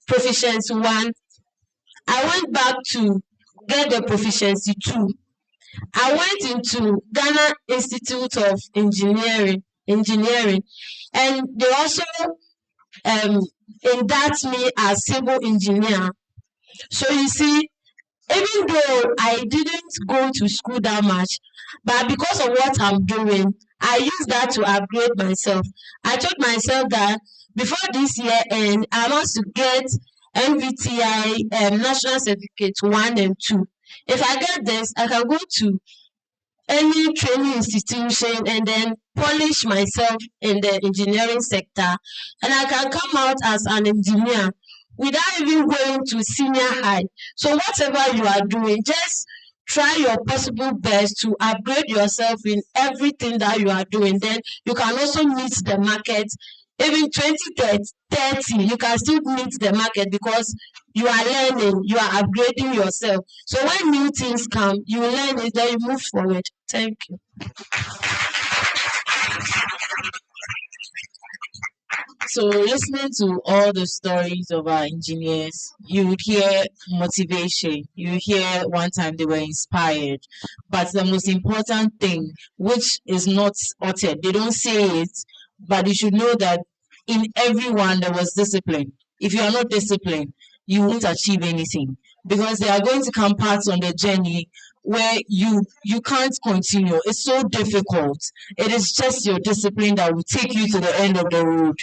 proficiency 1, I went back to get the proficiency 2. I went into Ghana Institute of Engineering, and they also induct me as civil engineer. So you see, even though I didn't go to school that much, but because of what I'm doing, I use that to upgrade myself. I told myself that before this year end, I must to get NVTI National Certificate 1 and 2. If I get this, I can go to any training institution and then polish myself in the engineering sector, and I can come out as an engineer without even going to senior high. So whatever you are doing, just try your possible best to upgrade yourself in everything that you are doing. Then you can also meet the market. Even 2030, you can still meet the market because you are learning, you are upgrading yourself. So when new things come, you learn it, then you move forward. Thank you. So listening to all the stories of our engineers, you would hear motivation. You hear one time they were inspired. But the most important thing, which is not uttered, they don't say it, but you should know that in everyone there was discipline. If you are not disciplined, you won't achieve anything, because there are going to come parts on the journey where you can't continue. It's so difficult. It is just your discipline that will take you to the end of the road.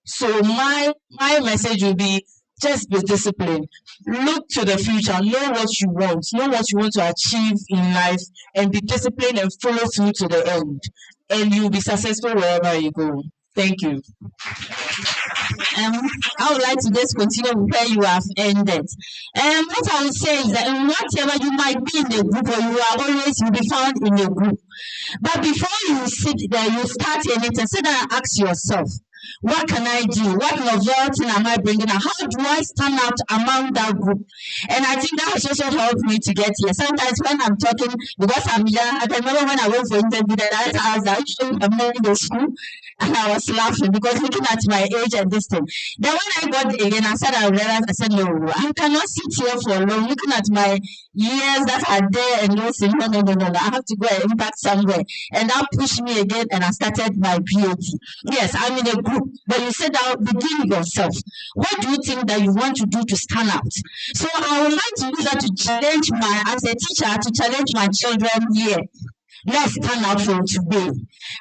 So my message will be, just be disciplined. Look to the future. Know what you want. Know what you want to achieve in life, and be disciplined and follow through to the end. And you'll be successful wherever you go. Thank you. I would like to just continue where you have ended. What I would say is that whatever you might be in a group, or you'll be found in a group. But before you sit there, you start anything, sit down and ask yourself, what can I do? What novelty am I bringing out? How do I stand out among that group? And I think that has also helped me to get here. Sometimes when I'm talking, because I'm young, I can remember when I went for interview, that I was actually in the school, and I was laughing because looking at my age and this thing. Then when I got there again, I realized, I said, no, I cannot sit here for long looking at my years that are there and no, I have to go and impact somewhere. And that pushed me again, and I started my PhD. Yes, I'm in a group, but you said that begin yourself. What do you think that you want to do to stand out? So I would like to use that to challenge as a teacher, to challenge my children here. Let's stand out from today.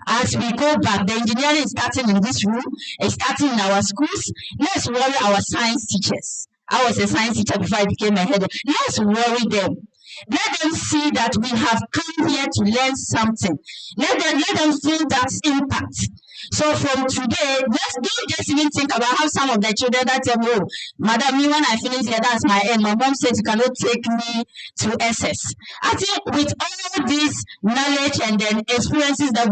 As we go back, the engineering is starting in this room, it's starting in our schools. Let's worry our science teachers. I was a science teacher before I became a head. Let's worry them. Let them see that we have come here to learn something. Let them feel that impact. So from today, don't just even think about how some of the children that tell me, oh, Madam, when I finish here, that's my end. My mom says you cannot take me to SS. I think with all this knowledge and then experiences that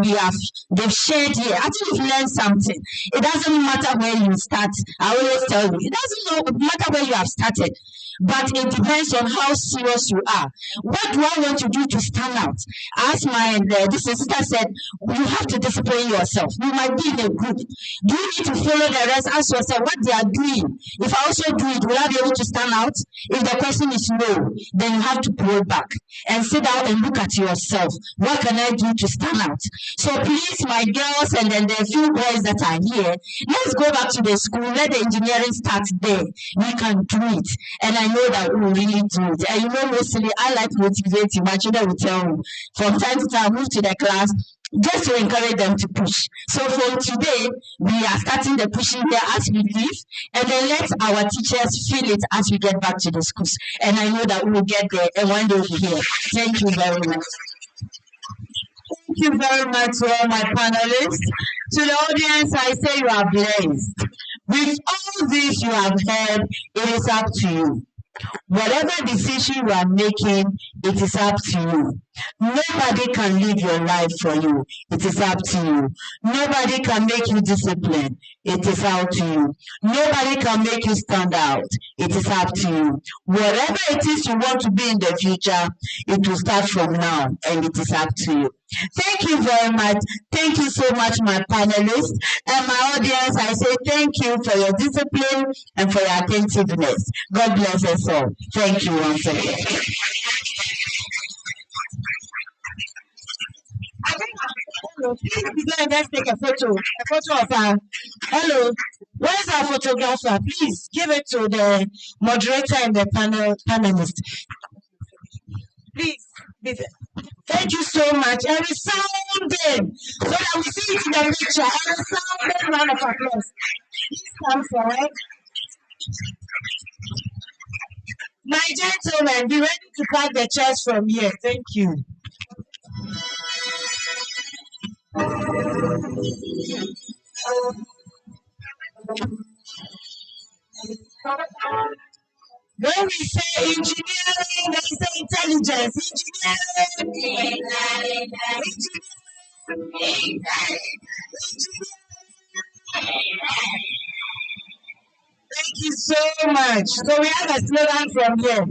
they've shared here, I think we've learned something. It doesn't matter where you start. I always tell you, it doesn't matter where you have started. but it depends on how serious you are. What do I want to do to stand out? As this sister said, you have to discipline yourself. You might be in a group. Do you need to follow the rest? Ask yourself what they are doing. If I also do it, will I be able to stand out? If the question is no, then you have to pull back and sit down and look at yourself. What can I do to stand out? So please, my girls, and then the few boys that are here, let's go back to the school. Let the engineering start there. We can do it. And I know that we will really do it. And you know, mostly I like motivating. My children will tell me from time to time, move to the class just to encourage them to push. So from today, we are starting the pushing here as we leave, and then let our teachers feel it as we get back to the schools. And I know that we will get there, and one day we'll be here. Thank you very much. Thank you very much to all my panelists. To the audience, I say you are blessed. With all this you have heard, it is up to you. Whatever decision you are making, it is up to you. Nobody can live your life for you. It is up to you. Nobody can make you disciplined. It is up to you. Nobody can make you stand out. It is up to you. Whatever it is you want to be in the future, it will start from now, and it is up to you. Thank you very much. Thank you so much, my panelists. And my audience, I say thank you for your discipline and for your attentiveness. God bless us all. Thank you once again. Hello, please be there and let's take a photo of her. Hello, where's our photographer? Please give it to the moderator and the panelist. Please be there. Thank you so much. And resounding, so that we see it in the picture. And resounding round of applause. Please come forward. My gentlemen, be ready to pack the chairs from here. Thank you. When we say engineering, they say intelligence. Engineering. Thank you so much. So we have a slogan from here.